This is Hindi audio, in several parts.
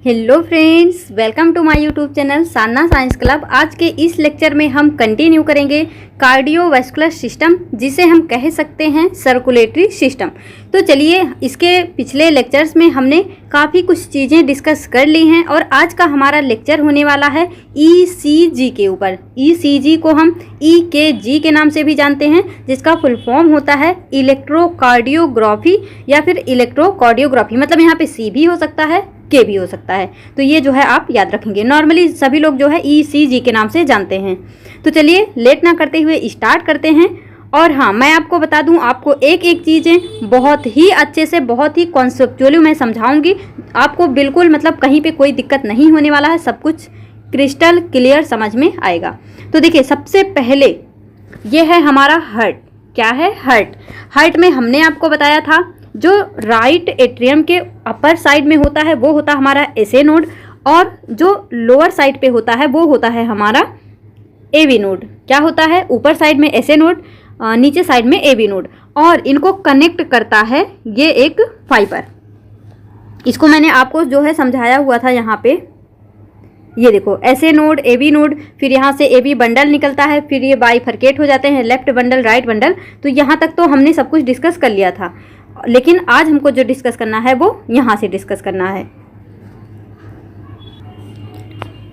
Hello friends, welcome to my YouTube channel Sanna science club. आज के इस लेक्चर में हम कंटिन्यू करेंगे कार्डियोवैस्कुलर सिस्टम, जिसे हम कह सकते हैं सर्कुलेटरी सिस्टम। तो चलिए, इसके पिछले लेक्चर्स में हमने काफ़ी कुछ चीज़ें डिस्कस कर ली हैं और आज का हमारा लेक्चर होने वाला है ईसीजी के ऊपर। ईसीजी को हम ईकेजी के नाम से भी जानते हैं, जिसका फुल फॉर्म होता है इलेक्ट्रोकार्डियोग्राफी या फिर इलेक्ट्रोकार्डियोग्राफी। मतलब यहाँ पे सी भी हो सकता है, के भी हो सकता है। तो ये जो है आप याद रखेंगे। नॉर्मली सभी लोग जो है ईसीजी के नाम से जानते हैं। तो चलिए, लेट ना करते हुए स्टार्ट करते हैं। और हाँ, मैं आपको बता दूं, आपको एक एक चीज़ें बहुत ही अच्छे से, बहुत ही कॉन्सेप्चुअली मैं समझाऊंगी। आपको बिल्कुल मतलब कहीं पे कोई दिक्कत नहीं होने वाला है, सब कुछ क्रिस्टल क्लियर समझ में आएगा। तो देखिए, सबसे पहले ये है हमारा हार्ट। क्या है? हार्ट। हार्ट में हमने आपको बताया था, जो राइट एट्रियम के अपर साइड में होता है वो होता है हमारा एसए नोड, और जो लोअर साइड पे होता है वो होता है हमारा एवी नोड। क्या होता है? ऊपर साइड में एसए नोड, नीचे साइड में एवी नोड, और इनको कनेक्ट करता है ये एक फाइबर। इसको मैंने आपको जो है समझाया हुआ था यहाँ पे। ये देखो, एसए नोड, एवी नोड, फिर यहाँ से एवी बंडल निकलता है, फिर ये बाइफरकेट हो जाते हैं, लेफ्ट बंडल, राइट बंडल। तो यहाँ तक तो हमने सब कुछ डिस्कस कर लिया था, लेकिन आज हमको जो डिस्कस करना है वो यहाँ से डिस्कस करना है।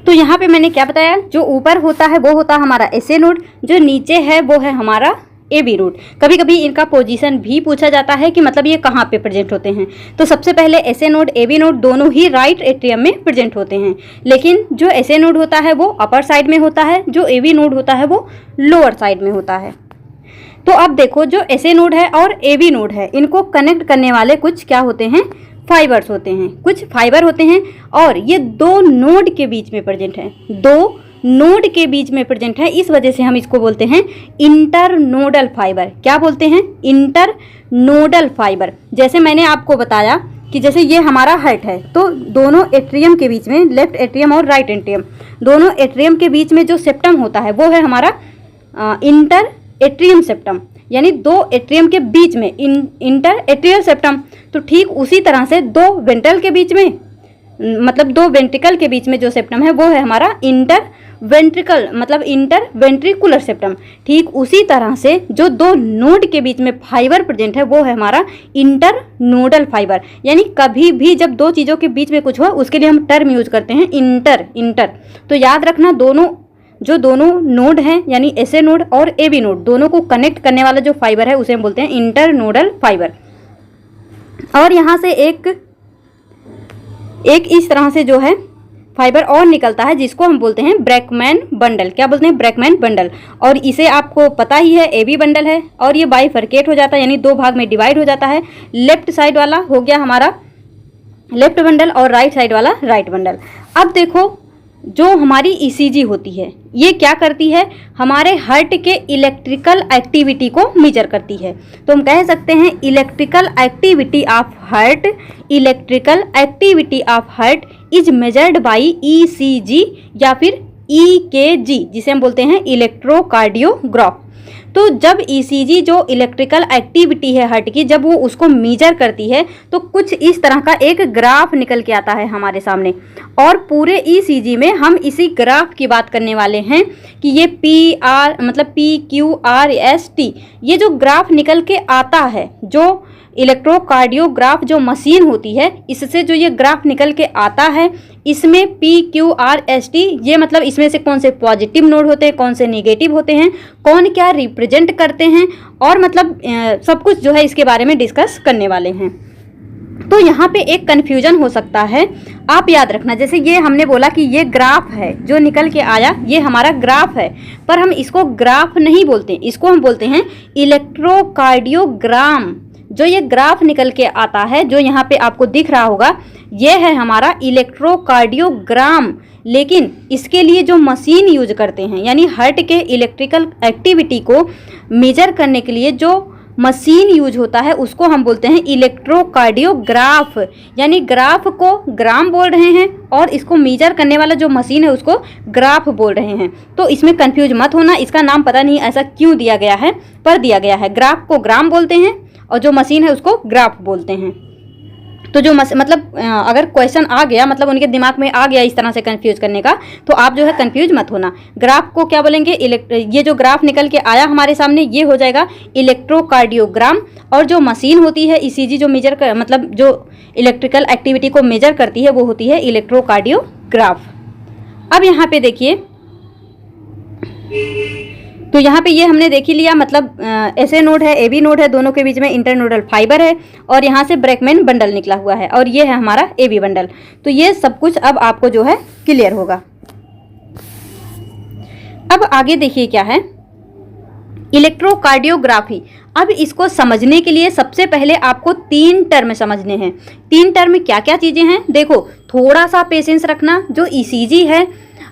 तो यहाँ पे मैंने क्या बताया, जो ऊपर होता है वो होता है हमारा एसए नोड, जो नीचे है वो है हमारा एवी नोड। कभी कभी इनका पोजीशन भी पूछा जाता है कि मतलब ये कहाँ पे प्रेजेंट होते हैं। तो सबसे पहले एसए नोड, एवी नोड दोनों ही राइट एट्रियम में प्रेजेंट होते हैं, लेकिन जो एसए नोड होता है वो अपर साइड में होता है, जो एवी नोड होता है वो लोअर साइड में होता है। तो अब देखो, जो एसए नोड है और एवी नोड है, इनको कनेक्ट करने वाले कुछ क्या होते हैं? फाइबर्स होते हैं, कुछ फाइबर होते हैं, और ये दो नोड के बीच में प्रेजेंट है। दो नोड के बीच में प्रेजेंट है, इस वजह से हम इसको बोलते हैं इंटरनोडल फाइबर। क्या बोलते हैं? Internodal fibre. जैसे मैंने आपको बताया कि जैसे ये हमारा हार्ट है, तो दोनों एट्रियम के बीच में, लेफ्ट एट्रियम और राइट एट्रियम, दोनों एट्रियम के बीच में जो सेप्टम होता है वो है हमारा इंटर एट्रियम सेप्टम, यानी दो एट्रियम के बीच में इंटर एट्रियल सेप्टम। तो ठीक उसी तरह से दो वेंट्रल के बीच में, मतलब दो वेंट्रिकल के बीच में जो सेप्टम है वो है हमारा इंटर वेंट्रिकल, मतलब इंटर वेंट्रिकुलर सेप्टम। ठीक उसी तरह से जो दो नोड के बीच में फाइबर प्रेजेंट है वो है हमारा इंटर नोडल फाइबर। यानी कभी भी जब दो चीज़ों के बीच में कुछ हो, उसके लिए हम टर्म यूज करते हैं इंटर। तो याद रखना, दोनों नोड हैं, यानी एसए नोड और एवी नोड, दोनों को कनेक्ट करने वाला जो फाइबर है उसे हम बोलते हैं इंटरनोडल फाइबर। और यहाँ से एक इस तरह से जो है फाइबर और निकलता है, जिसको हम बोलते हैं ब्रैकमैन बंडल। क्या बोलते हैं? Brackman bundle. और इसे आपको पता ही है, एवी बंडल है, और ये बाइफरकेट हो जाता है, यानी दो भाग में डिवाइड हो जाता है। लेफ्ट साइड वाला हो गया हमारा लेफ्ट बंडल और राइट साइड वाला राइट बंडल। अब देखो, जो हमारी ईसीजी होती है, ये क्या करती है? हमारे हार्ट के इलेक्ट्रिकल एक्टिविटी को मेजर करती है। तो हम कह सकते हैं electrical activity of heart is measured by ECG या फिर ईकेजी, जिसे हम बोलते हैं इलेक्ट्रोकार्डियोग्राफ। तो जब ईसीजी, जो इलेक्ट्रिकल एक्टिविटी है हार्ट की, जब वो उसको मेजर करती है तो कुछ इस तरह का एक ग्राफ निकल के आता है हमारे सामने। और पूरे ईसीजी में हम इसी ग्राफ की बात करने वाले हैं कि ये PQRST, ये जो ग्राफ निकल के आता है, जो इलेक्ट्रोकार्डियोग्राफ जो मशीन होती है, इससे जो ये ग्राफ निकल के आता है, इसमें PQRST, ये मतलब इसमें से कौन से पॉजिटिव नोड होते हैं, कौन से नेगेटिव होते हैं, कौन क्या रिप्रेजेंट करते हैं, और मतलब सब कुछ जो है इसके बारे में डिस्कस करने वाले हैं। तो यहाँ पे एक कन्फ्यूजन हो सकता है, आप याद रखना। जैसे ये हमने बोला कि ये ग्राफ है जो निकल के आया, ये हमारा ग्राफ है, पर हम इसको ग्राफ नहीं बोलते, इसको हम बोलते हैं इलेक्ट्रोकार्डियोग्राम। जो ये ग्राफ निकल के आता है, जो यहाँ पे आपको दिख रहा होगा, ये है हमारा इलेक्ट्रोकार्डियोग्राम। लेकिन इसके लिए जो मशीन यूज करते हैं, यानी हार्ट के इलेक्ट्रिकल एक्टिविटी को मेजर करने के लिए जो मशीन यूज होता है, उसको हम बोलते हैं इलेक्ट्रोकार्डियोग्राफ। यानी ग्राफ को ग्राम बोल रहे हैं और इसको मेजर करने वाला जो मशीन है उसको ग्राफ बोल रहे हैं। तो इसमें कंफ्यूज मत होना, इसका नाम पता नहीं ऐसा क्यों दिया गया है, पर दिया गया है। ग्राफ को ग्राम बोलते हैं और जो मशीन है उसको ग्राफ बोलते हैं। तो जो मतलब अगर क्वेश्चन आ गया, मतलब उनके दिमाग में आ गया इस तरह से कंफ्यूज करने का, तो आप जो है कंफ्यूज मत होना। ग्राफ को क्या बोलेंगे, ये जो ग्राफ निकल के आया हमारे सामने ये हो जाएगा इलेक्ट्रोकार्डियोग्राम। और जो मशीन होती है ईसीजी जो मेजर कर, मतलब जो इलेक्ट्रिकल एक्टिविटी को मेजर करती है वो होती है इलेक्ट्रोकार्डियोग्राफ। अब यहाँ पे देखिए, तो यहाँ पे ये हमने देख ही लिया, मतलब ऐसे नोड है, ए बी नोड है, दोनों के बीच में इंटरनोडल फाइबर है और यहाँ से ब्रैकमैन बंडल निकला हुआ है और ये है हमारा ए बी बंडल। तो ये सब कुछ अब आपको जो है क्लियर होगा। अब आगे देखिए क्या है इलेक्ट्रोकार्डियोग्राफी। अब इसको समझने के लिए सबसे पहले आपको 3 टर्म समझने हैं। 3 टर्म क्या क्या चीज़ें हैं, देखो थोड़ा सा पेशेंस रखना। जो ईसीजी है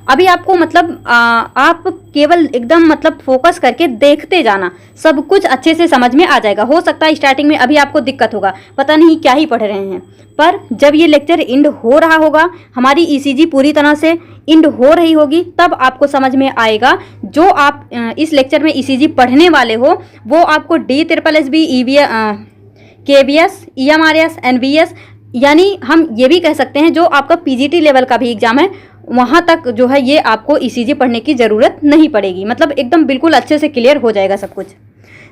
अभी आपको मतलब आप केवल एकदम मतलब फोकस करके देखते जाना, सब कुछ अच्छे से समझ में आ जाएगा। हो सकता है स्टार्टिंग में अभी आपको दिक्कत होगा, पता नहीं क्या ही पढ़ रहे हैं, पर जब ये लेक्चर इंड हो रहा होगा, हमारी ईसीजी पूरी तरह से इंड हो रही होगी, तब आपको समझ में आएगा। जो आप इस लेक्चर में ईसीजी पढ़ने वाले हो वो आपको DSSB, KBS, EMRS, NVS, यानी हम ये भी कह सकते हैं जो आपका PGT लेवल का भी एग्जाम है वहाँ तक जो है ये आपको ईसीजी पढ़ने की ज़रूरत नहीं पड़ेगी, मतलब एकदम बिल्कुल अच्छे से क्लियर हो जाएगा सब कुछ।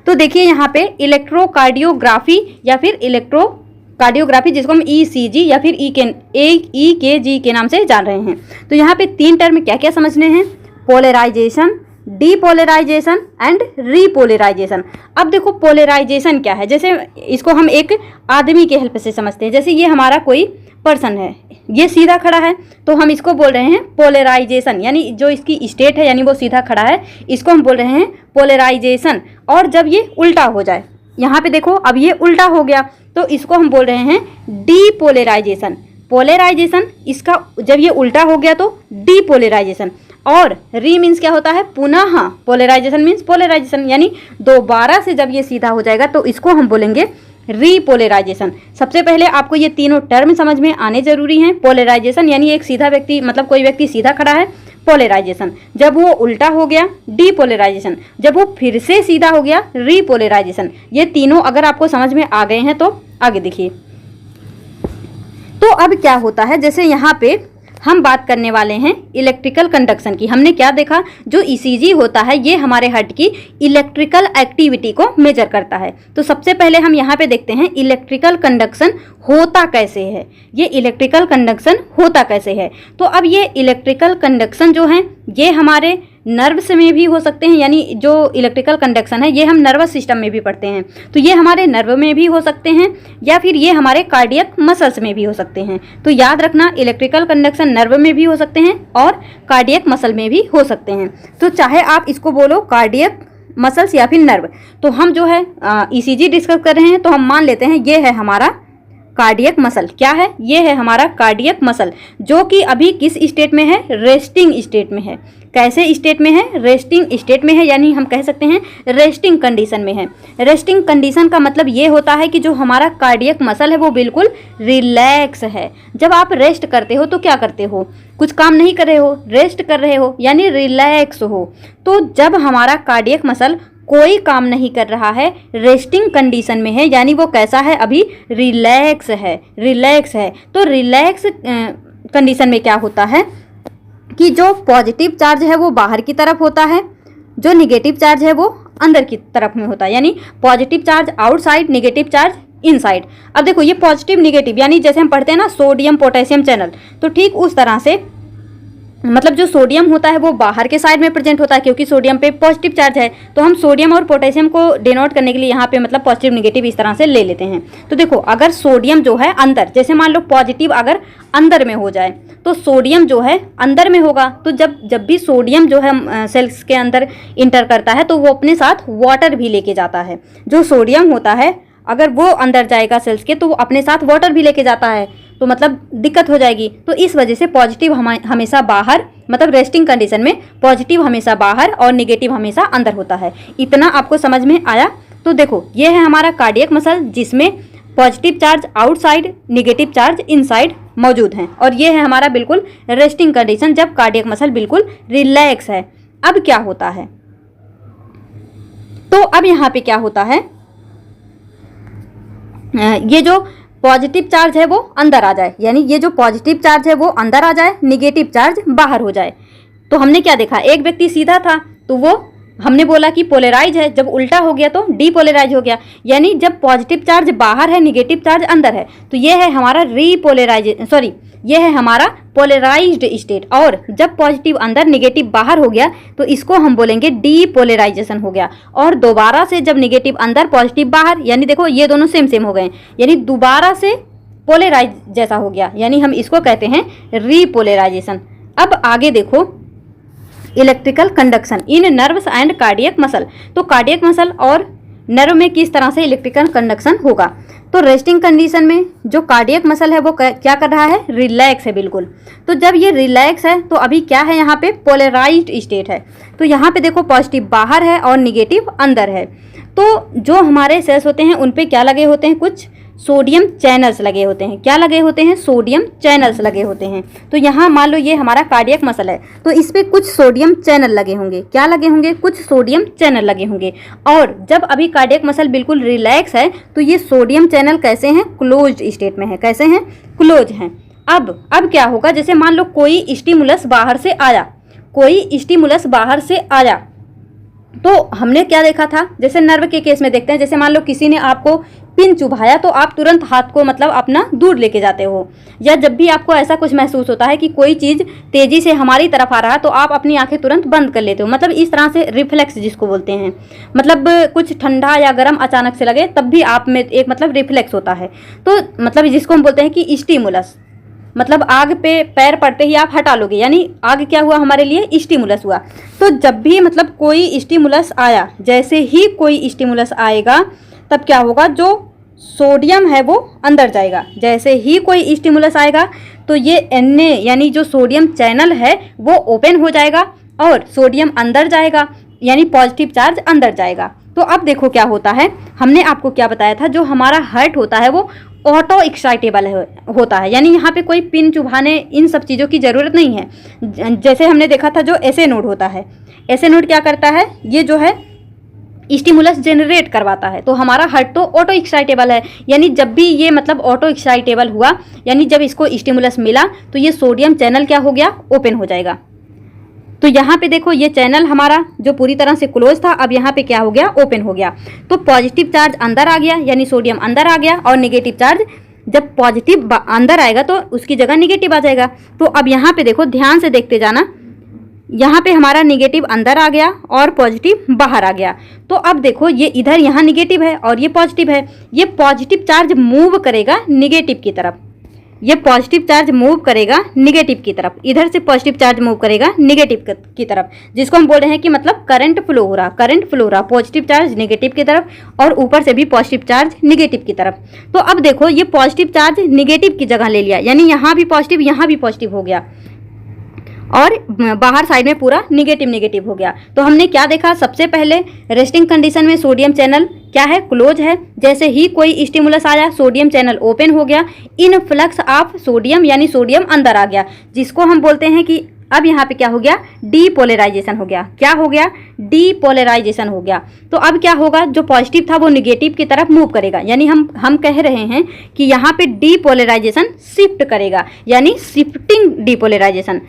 तो देखिए यहाँ पे इलेक्ट्रोकार्डियोग्राफी या फिर इलेक्ट्रोकार्डियोग्राफी, जिसको हम ईसीजी या फिर EKG के नाम से जान रहे हैं। तो यहाँ पे 3 टर्म क्या क्या समझने हैं, पोलराइजेशन, डीपोलराइजेशन एंड रीपोलराइजेशन। अब देखो पोलराइजेशन क्या है, जैसे इसको हम एक आदमी के हेल्प से समझते हैं। जैसे ये हमारा कोई पर्सन है, ये सीधा खड़ा है, तो हम इसको बोल रहे हैं पोलराइजेशन, यानी जो इसकी स्टेट है यानी वो सीधा खड़ा है, इसको हम बोल रहे हैं पोलराइजेशन। और जब ये उल्टा हो जाए, यहाँ पे देखो अब ये उल्टा हो गया, तो इसको हम बोल रहे हैं डीपोलराइजेशन। पोलराइजेशन इसका जब ये उल्टा हो गया तो डीपोलराइजेशन। और री मीन्स क्या होता है, पुनः। पोलराइजेशन मीन्स पोलराइजेशन, यानी दोबारा से जब ये सीधा हो जाएगा तो इसको हम बोलेंगे रीपोलराइजेशन। सबसे पहले आपको ये तीनों टर्म समझ में आने जरूरी हैं। पोलराइजेशन यानी एक सीधा व्यक्ति, मतलब कोई व्यक्ति सीधा खड़ा है, पोलराइजेशन। जब वो उल्टा हो गया, डीपोलराइजेशन। जब वो फिर से सीधा हो गया, रीपोलराइजेशन। ये तीनों अगर आपको समझ में आ गए हैं तो आगे देखिए। तो अब क्या होता है, जैसे यहाँ पे हम बात करने वाले हैं इलेक्ट्रिकल कंडक्शन की। हमने क्या देखा, जो ईसीजी होता है ये हमारे हार्ट की इलेक्ट्रिकल एक्टिविटी को मेजर करता है। तो सबसे पहले हम यहाँ पे देखते हैं इलेक्ट्रिकल कंडक्शन होता कैसे है। ये इलेक्ट्रिकल कंडक्शन होता कैसे है, तो अब ये इलेक्ट्रिकल कंडक्शन जो है ये हमारे नर्व्स में भी हो सकते हैं, यानी जो इलेक्ट्रिकल कंडक्शन है ये हम नर्वस सिस्टम में भी पढ़ते हैं, तो ये हमारे नर्व में भी हो सकते हैं या फिर ये हमारे कार्डियक मसल्स में भी हो सकते हैं। तो याद रखना, इलेक्ट्रिकल कंडक्शन नर्व में भी हो सकते हैं और कार्डियक मसल में भी हो सकते हैं। तो चाहे आप इसको बोलो कार्डियक मसल्स या फिर नर्व। तो हम जो है ईसीजी डिस्कस कर रहे हैं, तो हम मान लेते हैं ये है हमारा कार्डियक मसल। क्या है, ये है हमारा कार्डियक मसल, जो कि अभी किस स्टेट में है, रेस्टिंग स्टेट में है। कैसे स्टेट में है, रेस्टिंग स्टेट में है, यानी हम कह सकते हैं रेस्टिंग कंडीशन में है। रेस्टिंग कंडीशन का मतलब ये होता है कि जो हमारा कार्डियक मसल है वो बिल्कुल रिलैक्स है। जब आप रेस्ट करते हो तो क्या करते हो, कुछ काम नहीं कर रहे हो, रेस्ट कर रहे हो, यानी रिलैक्स हो। तो जब हमारा कार्डियक मसल कोई काम नहीं कर रहा है, रेस्टिंग कंडीशन में है, यानी वो कैसा है, अभी रिलैक्स है, रिलैक्स है। तो रिलैक्स कंडीशन में क्या होता है कि जो पॉजिटिव चार्ज है वो बाहर की तरफ होता है, जो निगेटिव चार्ज है वो अंदर की तरफ में होता है, यानी positive charge outside, negative charge inside. अब देखो ये पॉजिटिव निगेटिव, यानी जैसे हम पढ़ते हैं ना सोडियम पोटेशियम चैनल, तो ठीक उस तरह से मतलब जो सोडियम होता है वो बाहर के साइड में प्रेजेंट होता है, क्योंकि सोडियम पे पॉजिटिव चार्ज है। तो हम सोडियम और पोटेशियम को डिनोट करने के लिए यहाँ पे मतलब पॉजिटिव निगेटिव इस तरह से ले लेते हैं। तो देखो अगर सोडियम जो है अंदर, जैसे मान लो पॉजिटिव अगर अंदर में हो जाए तो सोडियम जो है अंदर में होगा। तो जब भी सोडियम जो है सेल्स के अंदर इंटर करता है तो वो अपने साथ वाटर भी लेके जाता है। जो सोडियम होता है अगर वो अंदर जाएगा सेल्स के तो वो अपने साथ वाटर भी लेके जाता है, तो मतलब दिक्कत हो जाएगी। तो इस वजह से पॉजिटिव हमेशा बाहर, मतलब रेस्टिंग कंडीशन में पॉजिटिव हमेशा बाहर और नेगेटिव हमेशा अंदर होता है। इतना आपको समझ में आया। तो देखो ये है हमारा कार्डियक मसल, जिसमें positive charge outside, negative charge inside मौजूद हैं, और ये है हमारा बिल्कुल रेस्टिंग कंडीशन, जब कार्डियक मसल बिल्कुल रिलैक्स है। अब क्या होता है, तो अब यहाँ पे क्या होता है, ये जो पॉजिटिव चार्ज है वो अंदर आ जाए, यानी ये जो पॉजिटिव चार्ज है वो अंदर आ जाए, निगेटिव चार्ज बाहर हो जाए। तो हमने क्या देखा, एक व्यक्ति सीधा था तो वो हमने बोला कि पोलराइज है, जब उल्टा हो गया तो डीपोलराइज हो गया। यानी जब पॉजिटिव चार्ज बाहर है, निगेटिव चार्ज अंदर है, तो ये है हमारा ये है हमारा पोलराइज्ड स्टेट। और जब पॉजिटिव अंदर निगेटिव बाहर हो गया तो इसको हम बोलेंगे डीपोलराइजेशन हो गया। और दोबारा से जब निगेटिव अंदर पॉजिटिव बाहर, यानी देखो ये दोनों सेम सेम हो गए, यानी दोबारा से पोलराइज जैसा हो गया, यानी हम इसको कहते हैं रीपोलराइजेशन। अब आगे देखो, electrical conduction in nerves and cardiac muscle. तो कार्डियक मसल और नर्व में किस तरह से इलेक्ट्रिकल कंडक्शन होगा। तो रेस्टिंग कंडीशन में जो कार्डियक मसल है वो क्या कर रहा है, रिलैक्स है बिल्कुल। तो जब ये रिलैक्स है तो अभी क्या है, यहाँ पे पोलराइज्ड स्टेट है। तो यहाँ पे देखो पॉजिटिव बाहर है और निगेटिव अंदर है। तो जो हमारे सेल्स होते हैं उन पे क्या लगे होते हैं, कुछ सोडियम चैनल्स लगे होते हैं। क्या लगे होते हैं, सोडियम चैनल्स लगे होते हैं। तो यहाँ मान लो ये हमारा कार्डियक मसल है, तो इस पे कुछ सोडियम चैनल लगे होंगे। क्या लगे होंगे, कुछ सोडियम चैनल लगे होंगे। और जब अभी कार्डियक मसल बिल्कुल रिलैक्स है तो ये सोडियम चैनल कैसे हैं, क्लोज्ड स्टेट में है। कैसे हैं, क्लोज हैं। अब क्या होगा, जैसे मान लो कोई स्टिमुलस बाहर से आया, तो हमने क्या देखा था, जैसे नर्व के केस में देखते हैं, जैसे मान लो किसी ने आपको पिन चुभाया तो आप तुरंत हाथ को मतलब अपना दूर लेके जाते हो। या जब भी आपको ऐसा कुछ महसूस होता है कि कोई चीज़ तेजी से हमारी तरफ आ रहा है तो आप अपनी आंखें तुरंत बंद कर लेते हो। मतलब इस तरह से रिफ्लेक्स जिसको बोलते हैं, मतलब कुछ ठंडा या गर्म अचानक से लगे तब भी आप में एक मतलब रिफ्लेक्स होता है। तो मतलब जिसको हम बोलते हैं कि स्टिमुलस, मतलब आग पे पैर पड़ते ही आप हटा लोगे, यानी आग क्या हुआ हमारे लिए, स्टिमुलस हुआ। तो जब भी मतलब कोई स्टिमुलस आया, जैसे ही कोई स्टिमुलस आएगा तब क्या होगा, जो सोडियम है वो अंदर जाएगा। जैसे ही कोई स्टिमुलस आएगा तो ये Na यानी जो सोडियम चैनल है वो ओपन हो जाएगा और सोडियम अंदर जाएगा, यानी पॉजिटिव चार्ज अंदर जाएगा। तो अब देखो क्या होता है, हमने आपको क्या बताया था, जो हमारा हार्ट होता है वो ऑटो एक्साइटेबल होता है, यानी यहाँ पे कोई पिन चुभाने इन सब चीज़ों की ज़रूरत नहीं है। जैसे हमने देखा था जो एसए नोड होता है, एसए नोड क्या करता है, ये जो है स्टिमुलस जनरेट करवाता है। तो हमारा हार्ट तो ऑटो एक्साइटेबल है, यानी जब भी ये मतलब ऑटो एक्साइटेबल हुआ, यानी जब इसको स्टिमुलस मिला तो ये सोडियम चैनल क्या हो गया, ओपन हो जाएगा। तो यहाँ पे देखो ये चैनल हमारा जो पूरी तरह से क्लोज था, अब यहाँ पे क्या हो गया, ओपन हो गया। तो पॉजिटिव चार्ज अंदर आ गया, यानी सोडियम अंदर आ गया, और निगेटिव चार्ज जब पॉजिटिव अंदर आएगा तो उसकी जगह निगेटिव आ जाएगा। तो अब यहाँ पे देखो, ध्यान से देखते जाना, यहाँ पे हमारा निगेटिव अंदर आ गया और पॉजिटिव बाहर आ गया। तो अब देखो ये इधर यहाँ निगेटिव है और ये पॉजिटिव है, ये पॉजिटिव चार्ज मूव करेगा निगेटिव की तरफ, ये पॉजिटिव चार्ज मूव करेगा निगेटिव की तरफ, इधर से पॉजिटिव चार्ज मूव करेगा निगेटिव की तरफ, जिसको हम बोल रहे हैं कि मतलब करंट फ्लो हो रहा, पॉजिटिव चार्ज निगेटिव की तरफ और ऊपर से भी पॉजिटिव चार्ज निगेटिव की तरफ। तो अब देखो ये पॉजिटिव चार्ज निगेटिव की जगह ले लिया, यानी यहाँ भी पॉजिटिव यहाँ भी पॉजिटिव हो गया और बाहर साइड में पूरा निगेटिव हो गया। तो हमने क्या देखा, सबसे पहले रेस्टिंग कंडीशन में सोडियम चैनल क्या है, क्लोज है। जैसे ही कोई स्टिमुलस आया सोडियम चैनल ओपन हो गया, इनफ्लक्स ऑफ सोडियम यानी सोडियम अंदर आ गया, जिसको हम बोलते हैं कि अब यहाँ पे क्या हो गया, डीपोलराइजेशन हो गया। क्या हो गया, डीपोलराइजेशन हो गया। तो अब क्या होगा, जो पॉजिटिव था वो निगेटिव की तरफ मूव करेगा, यानी हम कह रहे हैं कि यहाँ पे डीपोलराइजेशन शिफ्ट करेगा, यानी शिफ्टिंग डीपोलराइजेशन।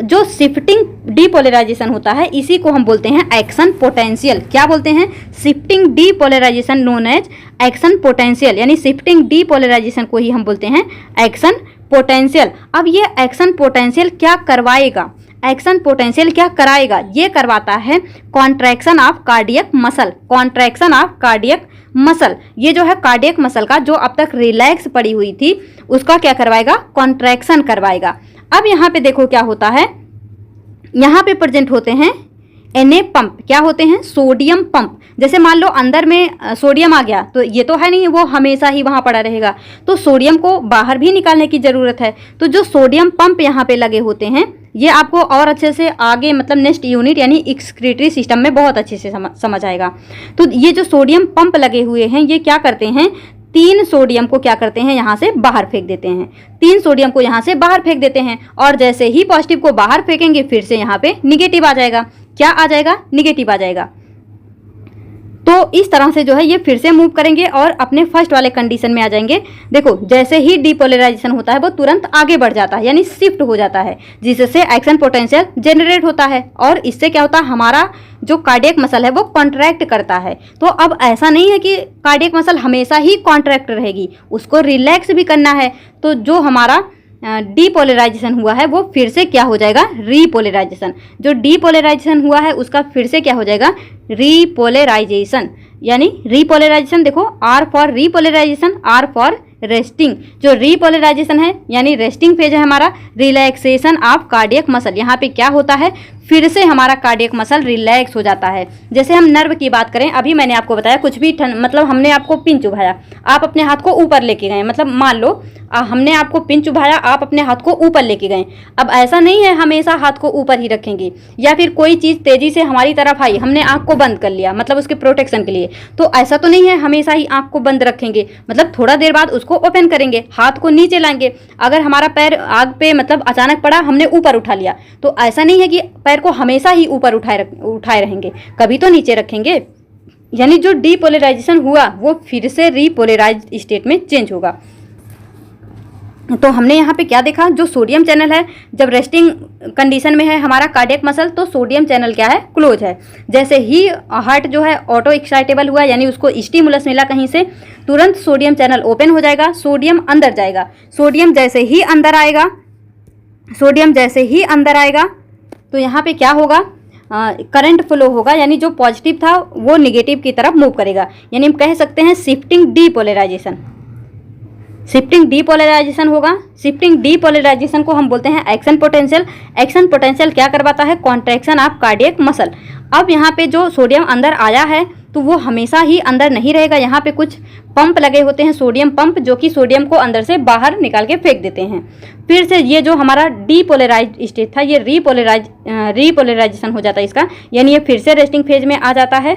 जो शिफ्टिंग डीपोलराइजेशन होता है इसी को हम बोलते हैं एक्शन पोटेंशियल। क्या बोलते हैं, shifting depolarization known as action potential, यानी शिफ्टिंग डीपोलराइजेशन को ही हम बोलते हैं एक्शन पोटेंशियल। अब ये एक्शन पोटेंशियल क्या करवाएगा, एक्शन पोटेंशियल क्या कराएगा, ये करवाता है contraction of cardiac muscle, contraction of cardiac muscle. ये जो है कार्डियक मसल का जो अब तक रिलैक्स पड़ी हुई थी उसका क्या करवाएगा, कॉन्ट्रैक्शन करवाएगा। अब यहाँ पे देखो क्या होता है, यहाँ पे प्रेजेंट होते हैं Na पंप, क्या होते हैं, सोडियम पंप। जैसे मान लो अंदर में सोडियम आ गया तो ये तो है नहीं वो हमेशा ही वहाँ पड़ा रहेगा, तो सोडियम को बाहर भी निकालने की ज़रूरत है। तो जो सोडियम पंप यहाँ पे लगे होते हैं ये आपको और अच्छे से आगे मतलब नेक्स्ट यूनिट यानी एक्सक्रीटरी सिस्टम में बहुत अच्छे से समझ आएगा। तो ये जो सोडियम पंप लगे हुए हैं ये क्या करते हैं, 3 सोडियम को क्या करते हैं, यहाँ से बाहर फेंक देते हैं, 3 सोडियम को यहाँ से बाहर फेंक देते हैं। और जैसे ही पॉजिटिव को बाहर फेंकेंगे फिर से यहाँ पे निगेटिव आ जाएगा। क्या आ जाएगा, निगेटिव आ जाएगा। तो तो इस तरह से जो है ये फिर से मूव करेंगे और अपने फर्स्ट वाले कंडीशन में आ जाएंगे। देखो जैसे ही डीपोलराइजेशन होता है वो तुरंत आगे बढ़ जाता है, यानी शिफ्ट हो जाता है, जिससे एक्शन पोटेंशियल जनरेट होता है और इससे क्या होता है, हमारा जो कार्डियक मसल है वो कॉन्ट्रैक्ट करता है। तो अब ऐसा नहीं है कि कार्डियक मसल हमेशा ही कॉन्ट्रैक्ट रहेगी, उसको रिलैक्स भी करना है। तो जो हमारा डीपोलराइजेशन हुआ है वो फिर से क्या हो जाएगा, रीपोलराइजेशन। जो डीपोलराइजेशन हुआ है उसका फिर से क्या हो जाएगा, रीपोलराइजेशन। यानी रीपोलराइजेशन देखो, R for repolarisation, R for resting. जो रीपोलराइजेशन है यानी रेस्टिंग फेज है हमारा, रिलैक्सेशन ऑफ कार्डियक मसल। यहाँ पे क्या होता है, फिर से हमारा कार्डियक मसल रिलैक्स हो जाता है। जैसे हम नर्व की बात करें, अभी मैंने आपको बताया कुछ भी मतलब हमने आपको पिन चुभाया, आप अपने हाथ को ऊपर लेके गए, मतलब मान लो हमने आपको पिन चुभाया, आप अपने हाथ को ऊपर लेके गए। अब ऐसा नहीं है हमेशा हाथ को ऊपर ही रखेंगे, या फिर कोई चीज़ तेजी से हमारी तरफ आई, हमने आँख को बंद कर लिया, मतलब उसके प्रोटेक्शन के लिए। तो ऐसा तो नहीं है हमेशा ही आँख को बंद रखेंगे, मतलब थोड़ा देर बाद उसको ओपन करेंगे, हाथ को नीचे लाएंगे। अगर हमारा पैर आग पे मतलब अचानक पड़ा, हमने ऊपर उठा लिया, तो ऐसा नहीं है कि पैर को हमेशा ही ऊपर उठाए रहेंगे, कभी तो नीचे रखेंगे। यानी जो डीपोलराइजेशन हुआ वो फिर से रीपोलराइज्ड स्टेट में चेंज होगा। तो हमने यहाँ पे क्या देखा, जो सोडियम चैनल है जब रेस्टिंग कंडीशन में है हमारा कार्डियक मसल, तो सोडियम चैनल क्या है, क्लोज है। जैसे ही हार्ट जो है ऑटो एक्साइटेबल हुआ, यानी उसको स्टिमुलस मिला कहीं से, तुरंत सोडियम चैनल ओपन हो जाएगा, सोडियम अंदर जाएगा। सोडियम जैसे ही अंदर आएगा, सोडियम जैसे ही अंदर आएगा तो यहाँ पे क्या होगा, करंट फ्लो होगा, यानी जो पॉजिटिव था वो निगेटिव की तरफ मूव करेगा। यानी हम कह सकते हैं शिफ्टिंग डीपोलराइजेशन, शिफ्टिंग डीपोलराइजेशन होगा। शिफ्टिंग डीपोलराइजेशन को हम बोलते हैं एक्शन पोटेंशियल। एक्शन पोटेंशियल क्या करवाता है, कॉन्ट्रैक्शन ऑफ कार्डियक मसल। अब यहाँ पे जो सोडियम अंदर आया है तो वो हमेशा ही अंदर नहीं रहेगा, यहाँ पे कुछ पंप लगे होते हैं, सोडियम पंप, जो कि सोडियम को अंदर से बाहर निकाल के फेंक देते हैं। फिर से ये जो हमारा डीपोलराइज्ड स्टेट था ये रीपोलराइजेशन हो जाता है इसका, यानी ये फिर से रेस्टिंग फेज में आ जाता है,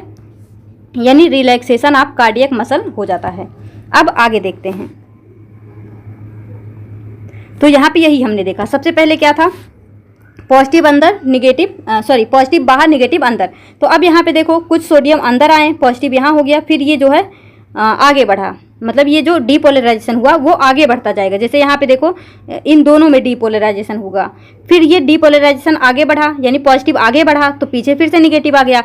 यानी रिलैक्सेशन ऑफ कार्डियक मसल हो जाता है। अब आगे देखते हैं। तो यहाँ पे यही हमने देखा, सबसे पहले क्या था, पॉजिटिव अंदर निगेटिव, पॉजिटिव बाहर निगेटिव अंदर। तो अब यहाँ पे देखो कुछ सोडियम अंदर आए, पॉजिटिव यहाँ हो गया, फिर ये जो है आगे बढ़ा, मतलब ये जो डीपोलराइजेशन हुआ वो आगे बढ़ता जाएगा। जैसे यहाँ पे देखो इन दोनों में डीपोलराइजेशन होगा, फिर ये डीपोलराइजेशन आगे बढ़ा, यानी पॉजिटिव आगे बढ़ा तो पीछे फिर से निगेटिव आ गया,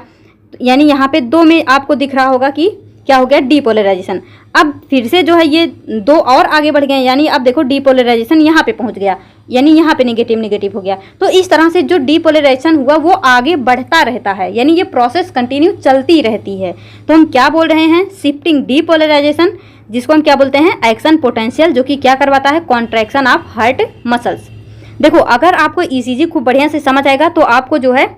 यानी यहाँ पे दो में आपको दिख रहा होगा कि क्या हो गया, डीपोलराइजेशन। अब फिर से जो है ये दो और आगे बढ़ गए, यानी अब देखो डीपोलराइजेशन यहाँ पे पहुँच गया, यानी यहाँ पे निगेटिव निगेटिव हो गया। तो इस तरह से जो डीपोलराइजेशन हुआ वो आगे बढ़ता रहता है, यानी ये प्रोसेस कंटिन्यू चलती रहती है। तो हम क्या बोल रहे हैं, शिफ्टिंग डीपोलराइजेशन, जिसको हम क्या बोलते हैं, एक्शन पोटेंशियल, जो कि क्या करवाता है, कॉन्ट्रैक्शन ऑफ हार्ट मसल्स। देखो अगर आपको ईसीजी खूब बढ़िया से समझ आएगा तो आपको जो है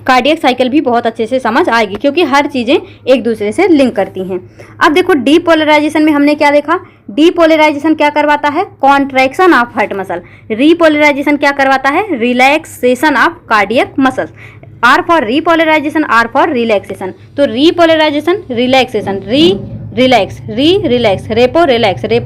कार्डियक साइकिल भी बहुत अच्छे से समझ आएगी, क्योंकि हर चीज़ें एक दूसरे से लिंक करती हैं। अब देखो डीपोलराइजेशन में हमने क्या देखा, डीपोलराइजेशन क्या करवाता है, contraction of heart muscle. Repolarisation क्या करवाता है, relaxation of cardiac muscles. R for repolarisation, R for relaxation. तो repolarisation relaxation, relax, relax, repo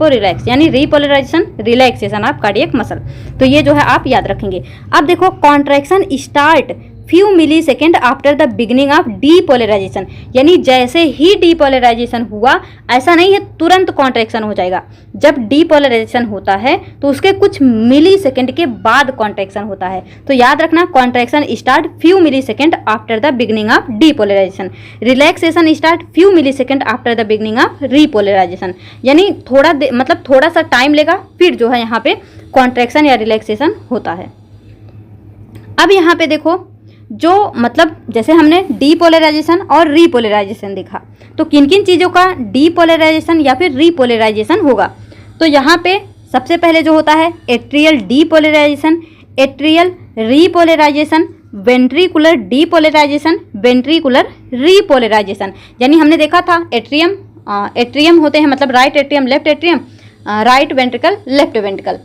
relax, यानी repolarisation relaxation of cardiac muscle. तो ये जो है आप याद रखेंगे। अब देखो contraction start few millisecond after the beginning of depolarisation, यानी जैसे ही डीपोलराइजेशन हुआ, ऐसा नहीं है तुरंत कॉन्ट्रैक्शन हो जाएगा। जब डीपोलराइजेशन होता है तो उसके कुछ मिली सेकेंड के बाद कॉन्ट्रैक्शन होता है। तो याद रखना, contraction start few millisecond after the beginning of depolarization, relaxation start few millisecond after the beginning of repolarization, यानी मतलब थोड़ा सा टाइम लेगा, फिर जो है यहाँ पे कॉन्ट्रैक्शन या रिलैक्सेशन होता है। अब यहाँ पे देखो जो मतलब जैसे हमने डीपोलराइजेशन और रीपोलराइजेशन देखा, तो किन किन चीज़ों का डीपोलराइजेशन या फिर रीपोलराइजेशन होगा। तो यहाँ पे सबसे पहले जो होता है atrial depolarization, atrial repolarization, ventricular depolarization, ventricular repolarization. यानी हमने देखा था एट्रियम होते हैं, मतलब right atrium left atrium, right ventricle left ventricle.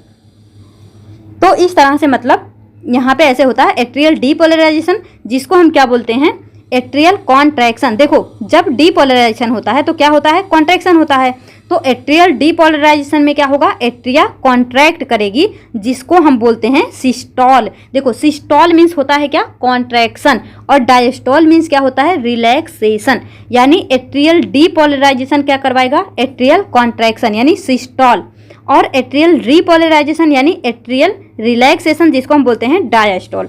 तो इस तरह से मतलब यहाँ पे ऐसे होता है एट्रियल डीपोलराइजेशन, जिसको हम क्या बोलते हैं, एट्रियल कॉन्ट्रैक्शन। देखो जब डीपोलराइजेशन होता है तो क्या होता है, कॉन्ट्रैक्शन होता है। तो एट्रियल डीपोलराइजेशन में क्या होगा, एट्रिया कॉन्ट्रैक्ट करेगी जिसको हम बोलते हैं सिस्टॉल। देखो सिस्टॉल मीन्स होता है क्या, कॉन्ट्रैक्शन, और डायस्टॉल मीन्स क्या होता है, रिलैक्सेशन। यानी एट्रियल डीपोलराइजेशन क्या करवाएगा, एट्रियल कॉन्ट्रैक्शन यानी सिस्टॉल, और एट्रियल रीपोलराइजेशन यानी एट्रियल रिलैक्सेशन जिसको हम बोलते हैं डायस्टॉल।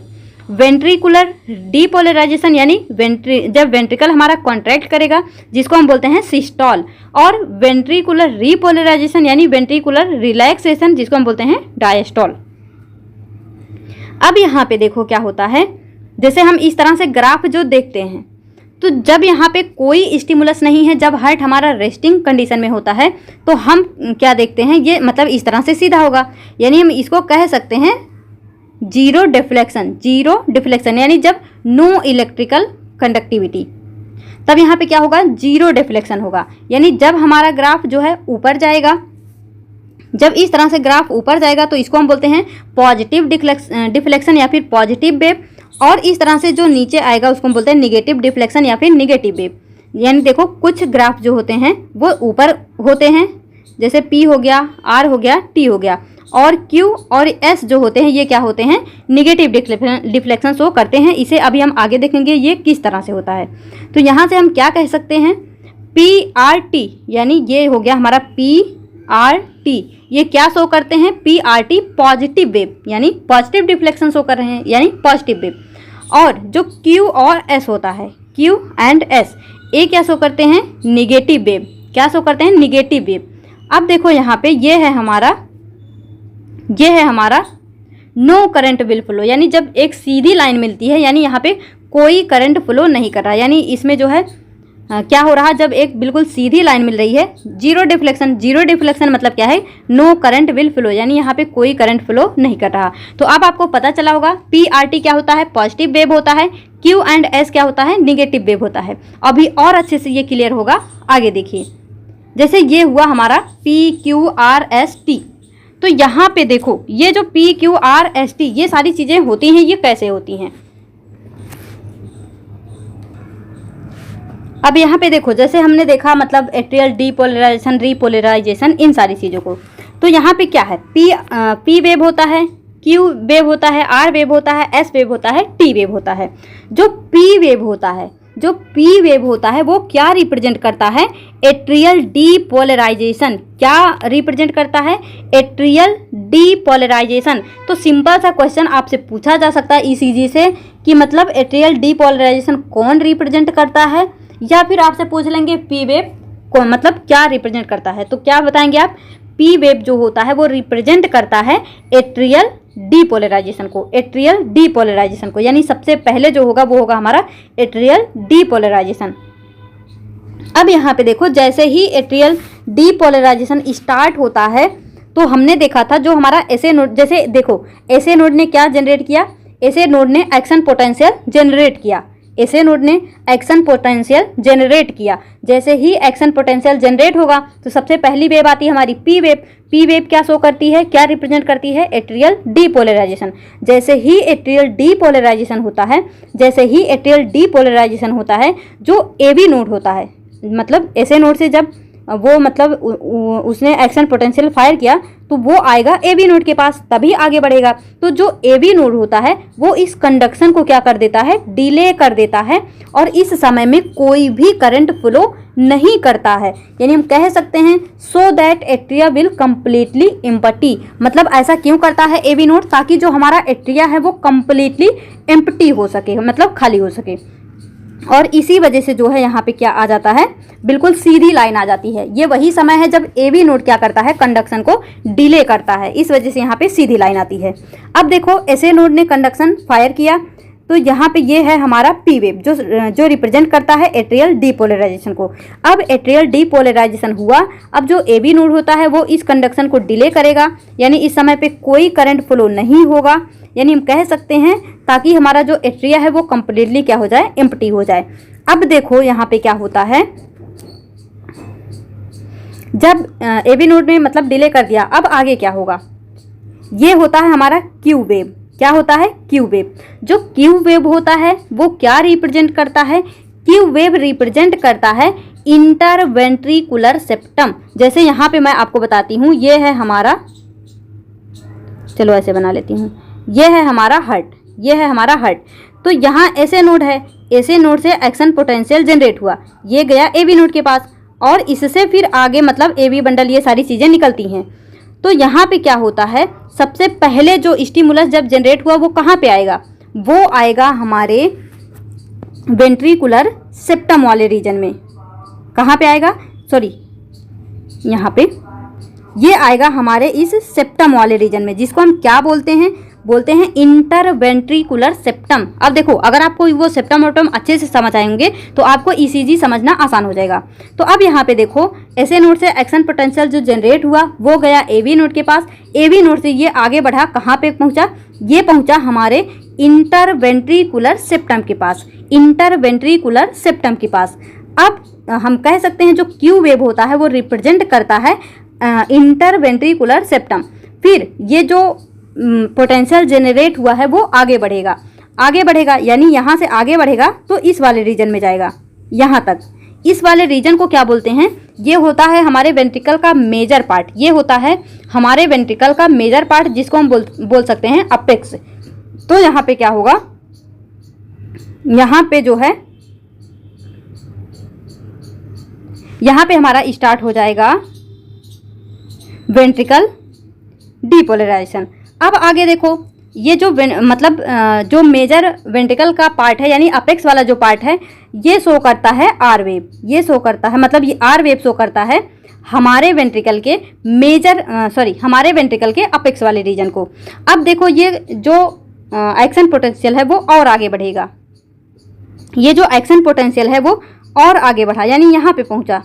वेंट्रिकुलर डीपोलराइजेशन यानी जब वेंट्रिकल हमारा कॉन्ट्रैक्ट करेगा जिसको हम बोलते हैं सिस्टॉल, और वेंट्रिकुलर रीपोलराइजेशन यानी वेंट्रिकुलर रिलैक्सेशन जिसको हम बोलते हैं डायस्टॉल। अब यहाँ पे देखो क्या होता है, जैसे हम इस तरह से ग्राफ जो देखते हैं, तो जब यहाँ पे कोई स्टिमुलस नहीं है, जब हार्ट हमारा रेस्टिंग कंडीशन में होता है, तो हम क्या देखते हैं, ये मतलब इस तरह से सीधा होगा, यानी हम इसको कह सकते हैं जीरो डिफ्लेक्शन यानी जब नो इलेक्ट्रिकल कंडक्टिविटी, तब यहाँ पे क्या होगा, जीरो डिफ्लेक्शन होगा। यानी जब हमारा ग्राफ जो है ऊपर जाएगा, जब इस तरह से ग्राफ ऊपर जाएगा तो इसको हम बोलते हैं पॉजिटिव डिफ्लेक्शन या फिर पॉजिटिव वेव, और इस तरह से जो नीचे आएगा उसको हम बोलते हैं निगेटिव डिफ्लेक्शन या फिर निगेटिव वेव। यानी देखो कुछ ग्राफ जो होते हैं वो ऊपर होते हैं, जैसे P हो गया, R हो गया, T हो गया, और Q और S जो होते हैं ये क्या होते हैं, निगेटिव डिफ्लेक्शन शो करते हैं। इसे अभी हम आगे देखेंगे ये किस तरह से होता है। तो यहाँ से हम क्या कह सकते हैं, PRT यानी ये हो गया हमारा PRT, ये क्या शो करते हैं, PRT पॉजिटिव वेव यानी पॉजिटिव डिफ्लेक्शन शो कर रहे हैं यानी पॉजिटिव वेव। और जो Q और S होता है, Q एंड S, ये क्या शो करते हैं, निगेटिव वेव, क्या शो करते हैं, निगेटिव वेव। अब देखो यहाँ पे ये है हमारा नो करंट विल फ्लो, यानी जब एक सीधी लाइन मिलती है, यानी यहाँ पे कोई करंट फ्लो नहीं कर रहा, यानी इसमें जो है क्या हो रहा, जब एक बिल्कुल सीधी लाइन मिल रही है, जीरो डिफ्लेक्शन मतलब क्या है, नो करंट विल फ्लो, यानी यहाँ पे कोई करंट फ्लो नहीं कर रहा। तो अब आपको पता चला होगा PRT क्या होता है, पॉजिटिव वेव होता है, Q एंड S क्या होता है, निगेटिव वेव होता है। अभी और अच्छे से ये क्लियर होगा, आगे देखिए। जैसे ये हुआ हमारा PQRST, तो यहाँ पे देखो ये जो PQRST ये सारी चीज़ें होती हैं, ये कैसे होती हैं। अब यहाँ पे देखो, जैसे हमने देखा मतलब एट्रियल डीपोलराइजेशन, रीपोलराइजेशन, इन सारी चीज़ों को, तो यहाँ पे क्या है, P वेव होता है, Q वेव होता है, R वेव होता है, S वेव होता है, T वेव होता है। जो P वेव होता है वो क्या रिप्रेजेंट करता है, एट्रियल डीपोलराइजेशन। क्या रिप्रेजेंट करता है, एट्रियल डीपोलराइजेशन। तो सिंपल सा क्वेश्चन आपसे पूछा जा सकता है ECG से कि मतलब एट्रियल डीपोलराइजेशन कौन रिप्रेजेंट करता है, या फिर आपसे पूछ लेंगे P वेव को मतलब क्या रिप्रेजेंट करता है। तो क्या बताएंगे आप, P वेव जो होता है वो रिप्रेजेंट करता है एट्रियल डीपोलराइजेशन को, यानी सबसे पहले जो होगा वो होगा हमारा एट्रियल डीपोलराइजेशन। अब यहाँ पे देखो, जैसे ही एट्रियल डीपोलराइजेशन स्टार्ट होता है तो हमने देखा था जो हमारा SA नोड, जैसे देखो SA नोड ने क्या जनरेट किया, SA नोड ने एक्शन पोटेंशियल जनरेट किया, SA नोड ने एक्शन पोटेंशियल जनरेट किया। जैसे ही एक्शन पोटेंशियल जनरेट होगा तो सबसे पहली वेव आती है हमारी P वेव। P वेव क्या शो करती है, क्या रिप्रेजेंट करती है, एट्रियल डीपोलराइजेशन। जैसे ही एट्रियल डीपोलराइजेशन होता है, जो AB नोड होता है, मतलब SA नोड से जब वो मतलब उसने एक्शन पोटेंशियल फायर किया तो वो आएगा AB नोड के पास, तभी आगे बढ़ेगा। तो जो AB नोड होता है वो इस कंडक्शन को क्या कर देता है, डिले कर देता है, और इस समय में कोई भी करंट फ्लो नहीं करता है। यानी हम कह सकते हैं so that atria will completely empty, मतलब ऐसा क्यों करता है AB नोड, ताकि जो हमारा एट्रिया है वो कम्प्लीटली एम्प्टी हो सके, मतलब खाली हो सके। और इसी वजह से जो है यहाँ पे क्या आ जाता है, बिल्कुल सीधी लाइन आ जाती है। ये वही समय है जब AB नोड क्या करता है, कंडक्शन को डिले करता है, इस वजह से यहाँ पे सीधी लाइन आती है। अब देखो SA नोड ने कंडक्शन फायर किया, तो यहाँ पे ये है हमारा P वेव जो रिप्रेजेंट करता है एट्रियल डीपोलराइजेशन को। अब एट्रियल डीपोलराइजेशन हुआ, अब जो AB नोड होता है वो इस कंडक्शन को डिले करेगा, यानी इस समय पे कोई करंट फ्लो नहीं होगा, यानी हम कह सकते हैं ताकि हमारा जो एट्रिया है वो कंप्लीटली क्या हो जाए, एम्प्टी हो जाए। अब देखो यहाँ पे क्या होता है, जब AB नोड ने मतलब डिले कर दिया, अब आगे क्या होगा, ये होता है हमारा Q वेव। क्या होता है, Q वेव। जो Q वेव होता है वो क्या रिप्रेजेंट करता है, Q वेव रिप्रेजेंट करता है इंटरवेंट्रिकुलर सेप्टम। जैसे यहाँ पे मैं आपको बताती हूँ, ये है हमारा, चलो ऐसे बना लेती हूँ, ये है हमारा हार्ट, ये है हमारा हार्ट। तो यहाँ ऐसे नोड है, ऐसे नोड से एक्शन पोटेंशियल जनरेट हुआ, ये गया एबी नोड के पास, और इससे फिर आगे मतलब एबी बंडल ये सारी चीज़ें निकलती हैं। तो यहाँ पे क्या होता है, सबसे पहले जो स्टिमुलस जब जनरेट हुआ वो कहाँ पे आएगा, वो आएगा हमारे वेंट्रिकुलर सेप्टम वाले रीजन में। कहाँ पे आएगा, सॉरी यहाँ पे, ये आएगा हमारे इस सेप्टम वाले रीजन में, जिसको हम क्या बोलते हैं, बोलते हैं इंटरवेंट्रिकुलर सेप्टम। अब देखो, अगर आपको वो सेप्टम ऑटम अच्छे से समझ आएंगे तो आपको ईसीजी समझना आसान हो जाएगा। तो अब यहाँ पे देखो, ऐसे नोड से एक्शन पोटेंशियल जो जनरेट हुआ वो गया एबी नोड के पास, एबी नोड से ये आगे बढ़ा, कहाँ पे पहुँचा, ये पहुँचा हमारे इंटरवेंट्रिकुलर सेप्टम के पास, इंटरवेंट्रिकुलर सेप्टम के पास। अब हम कह सकते हैं जो क्यू वेव होता है वो रिप्रेजेंट करता है इंटरवेंट्रिकुलर सेप्टम। फिर ये जो पोटेंशियल जनरेट हुआ है वो आगे बढ़ेगा, आगे बढ़ेगा यानी यहाँ से आगे बढ़ेगा तो इस वाले रीजन में जाएगा, यहाँ तक। इस वाले रीजन को क्या बोलते हैं, ये होता है हमारे वेंट्रिकल का मेजर पार्ट, ये होता है हमारे वेंट्रिकल का मेजर पार्ट, जिसको हम बोल सकते हैं अपेक्स। तो यहाँ पे क्या होगा, यहाँ पे जो है, यहाँ पे हमारा स्टार्ट हो जाएगा वेंट्रिकल डीपोलराइजेशन। अब आगे देखो, ये जो मतलब जो मेजर वेंट्रिकल का पार्ट है यानी अपेक्स वाला जो पार्ट है, ये शो करता है आर वेव, ये शो करता है, मतलब ये आर वेव शो करता है हमारे वेंट्रिकल के मेजर हमारे वेंट्रिकल के अपेक्स वाले रीजन को। अब देखो, ये जो एक्शन पोटेंशियल है वो और आगे बढ़ेगा, ये जो एक्शन पोटेंशियल है वो और आगे बढ़ा यानी यहाँ पे पहुँचा।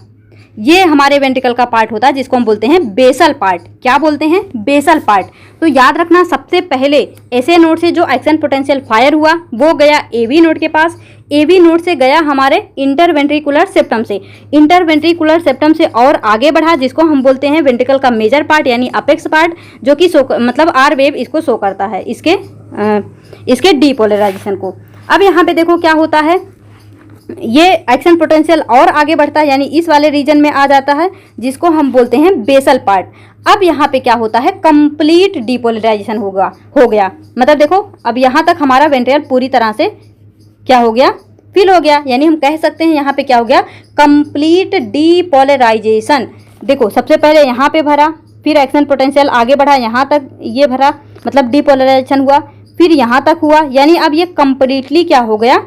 ये हमारे वेंट्रिकल का पार्ट होता है जिसको हम बोलते हैं बेसल पार्ट। क्या बोलते हैं, बेसल पार्ट। तो याद रखना, सबसे पहले ऐसे नोड से जो एक्शन पोटेंशियल फायर हुआ वो गया एबी नोड के पास, एबी नोड से गया हमारे इंटरवेंट्रिकुलर सेप्टम से, इंटरवेंट्रिकुलर सेप्टम से और आगे बढ़ा, जिसको हम बोलते हैं वेंट्रिकल का मेजर पार्ट यानी अपेक्स पार्ट, जो कि मतलब आर वेव इसको शो करता है, इसके डीपोलराइजेशन को। अब यहाँ पे देखो क्या होता है, ये एक्शन पोटेंशियल और आगे बढ़ता है यानी इस वाले रीजन में आ जाता है, जिसको हम बोलते हैं बेसल पार्ट। अब यहाँ पे क्या होता है, कंप्लीट डीपोलराइजेशन हो गया। मतलब देखो, अब यहाँ तक हमारा वेंट्रिकल पूरी तरह से क्या हो गया, फिल हो गया, यानी हम कह सकते हैं यहाँ पे क्या हो गया, कंप्लीट डीपोलराइजेशन। देखो, सबसे पहले यहाँ पे भरा, फिर एक्शन पोटेंशियल आगे बढ़ा, यहाँ तक ये भरा, मतलब डीपोलराइजेशन हुआ, फिर यहाँ तक हुआ, यानी अब ये कंप्लीटली क्या हो गया,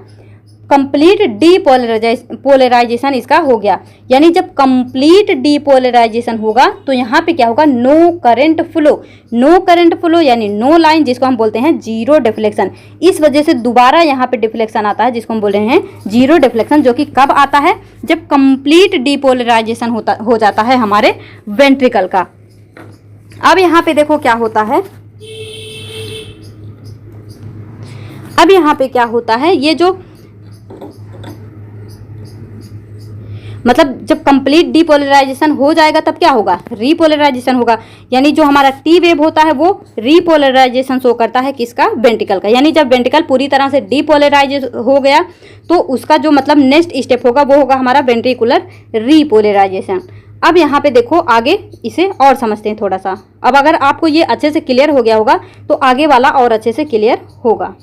कंप्लीट डीपोलराइजेशन इसका हो गया। यानी जब कंप्लीट डीपोलराइजेशन होगा तो यहाँ पे क्या होगा, no current flow, no current flow यानी नो लाइन, जिसको हम बोलते हैं जीरो डिफ्लेक्शन। इस वजह से दोबारा यहाँ पे डिफ्लेक्शन आता है, जिसको हम बोल रहे हैं जीरो डिफ्लेक्शन, जो कि कब आता है, जब कंप्लीट डीपोलराइजेशन हो जाता है हमारे वेंट्रिकल का। अब यहाँ पे देखो क्या होता है, अब यहाँ पे क्या होता है, ये जो मतलब जब कंप्लीट डीपोलराइजेशन हो जाएगा तब क्या होगा, रीपोलराइजेशन होगा। यानी जो हमारा टी वेव होता है वो रीपोलराइजेशन शो करता है किसका, वेंट्रिकल का। यानी जब वेंट्रिकल पूरी तरह से डीपोलराइज हो गया तो उसका जो मतलब नेक्स्ट स्टेप होगा वो होगा हमारा वेंट्रिकुलर रीपोलराइजेशन। अब यहाँ पे देखो, आगे इसे और समझते हैं थोड़ा सा। अब अगर आपको ये अच्छे से क्लियर हो गया होगा तो आगे वाला और अच्छे से क्लियर होगा।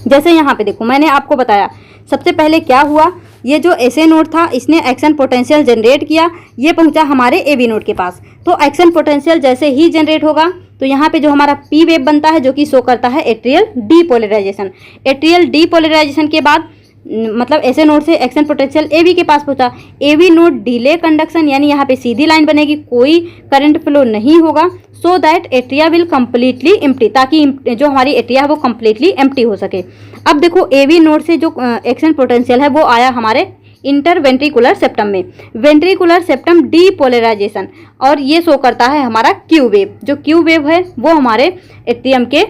जैसे यहाँ पे देखो, मैंने आपको बताया सबसे पहले क्या हुआ, ये जो एसए नोड था इसने एक्शन पोटेंशियल जनरेट किया, ये पहुंचा हमारे एबी नोड के पास। तो एक्शन पोटेंशियल जैसे ही जनरेट होगा तो यहाँ पे जो हमारा पी वेव बनता है, जो कि शो करता है एट्रियल डीपोलराइजेशन। एट्रियल डीपोलराइजेशन के बाद मतलब ऐसे नोड से एक्शन पोटेंशियल एबी के पास पहुंचा, एबी नोड डिले कंडक्शन यानी यहाँ पे सीधी लाइन बनेगी, कोई करंट फ्लो नहीं होगा, so that atria will completely empty, ताकि जो हमारी एट्रिया है वो कम्प्लीटली एम्प्टी हो सके। अब देखो, एबी नोड से जो एक्शन पोटेंशियल है वो आया हमारे इंटरवेंट्रिकुलर सेप्टम में, वेंट्रिकुलर सेप्टम डीपोलराइजेशन, और ये शो करता है हमारा क्यू वेव। जो क्यू वेव है वो हमारे एट्रियम के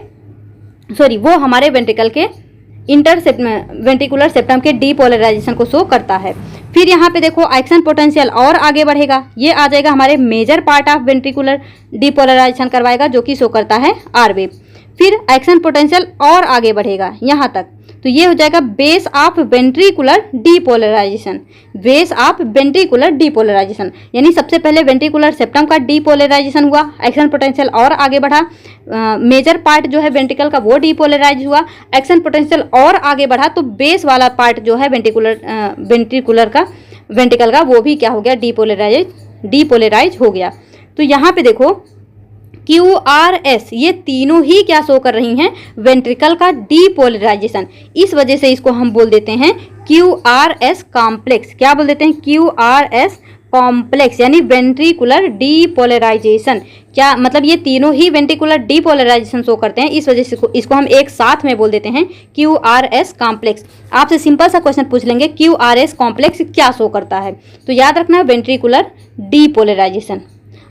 वो हमारे वेंट्रिकल के वेंट्रिकुलर सेप्टम के डीपोलराइजेशन को शो करता है। फिर यहाँ पे देखो, एक्शन पोटेंशियल और आगे बढ़ेगा, ये आ जाएगा हमारे major part of ventricular depolarization करवाएगा, जो कि शो करता है आर वेव। फिर एक्शन पोटेंशियल और आगे बढ़ेगा यहाँ तक, तो ये हो जाएगा base of ventricular depolarization. Base of ventricular depolarization यानी सबसे पहले वेंट्रिकुलर सेप्टम का डीपोलराइजेशन हुआ, एक्शन पोटेंशियल और आगे बढ़ा, मेजर पार्ट जो है वेंट्रिकल का वो डीपोलराइज हुआ, एक्शन पोटेंशियल और आगे बढ़ा तो बेस वाला पार्ट जो है वेंट्रिकल का वो भी क्या हो गया, डीपोलराइज हो गया। तो यहाँ पे देखो QRS ये तीनों ही क्या शो कर रही हैं, वेंट्रिकल का डीपोलराइजेशन। इस वजह से इसको हम बोल देते हैं QRS कॉम्प्लेक्स। क्या बोल देते हैं, QRS कॉम्प्लेक्स यानी वेंट्रिकुलर डीपोलराइजेशन। क्या मतलब ये तीनों ही वेंट्रिकुलर डीपोलराइजेशन शो करते हैं, इस वजह से इसको हम एक साथ में बोल देते हैं QRS कॉम्प्लेक्स। आपसे सिंपल सा क्वेश्चन पूछ लेंगे QRS कॉम्प्लेक्स क्या शो करता है, तो याद रखना वेंट्रिकुलर डीपोलराइजेशन।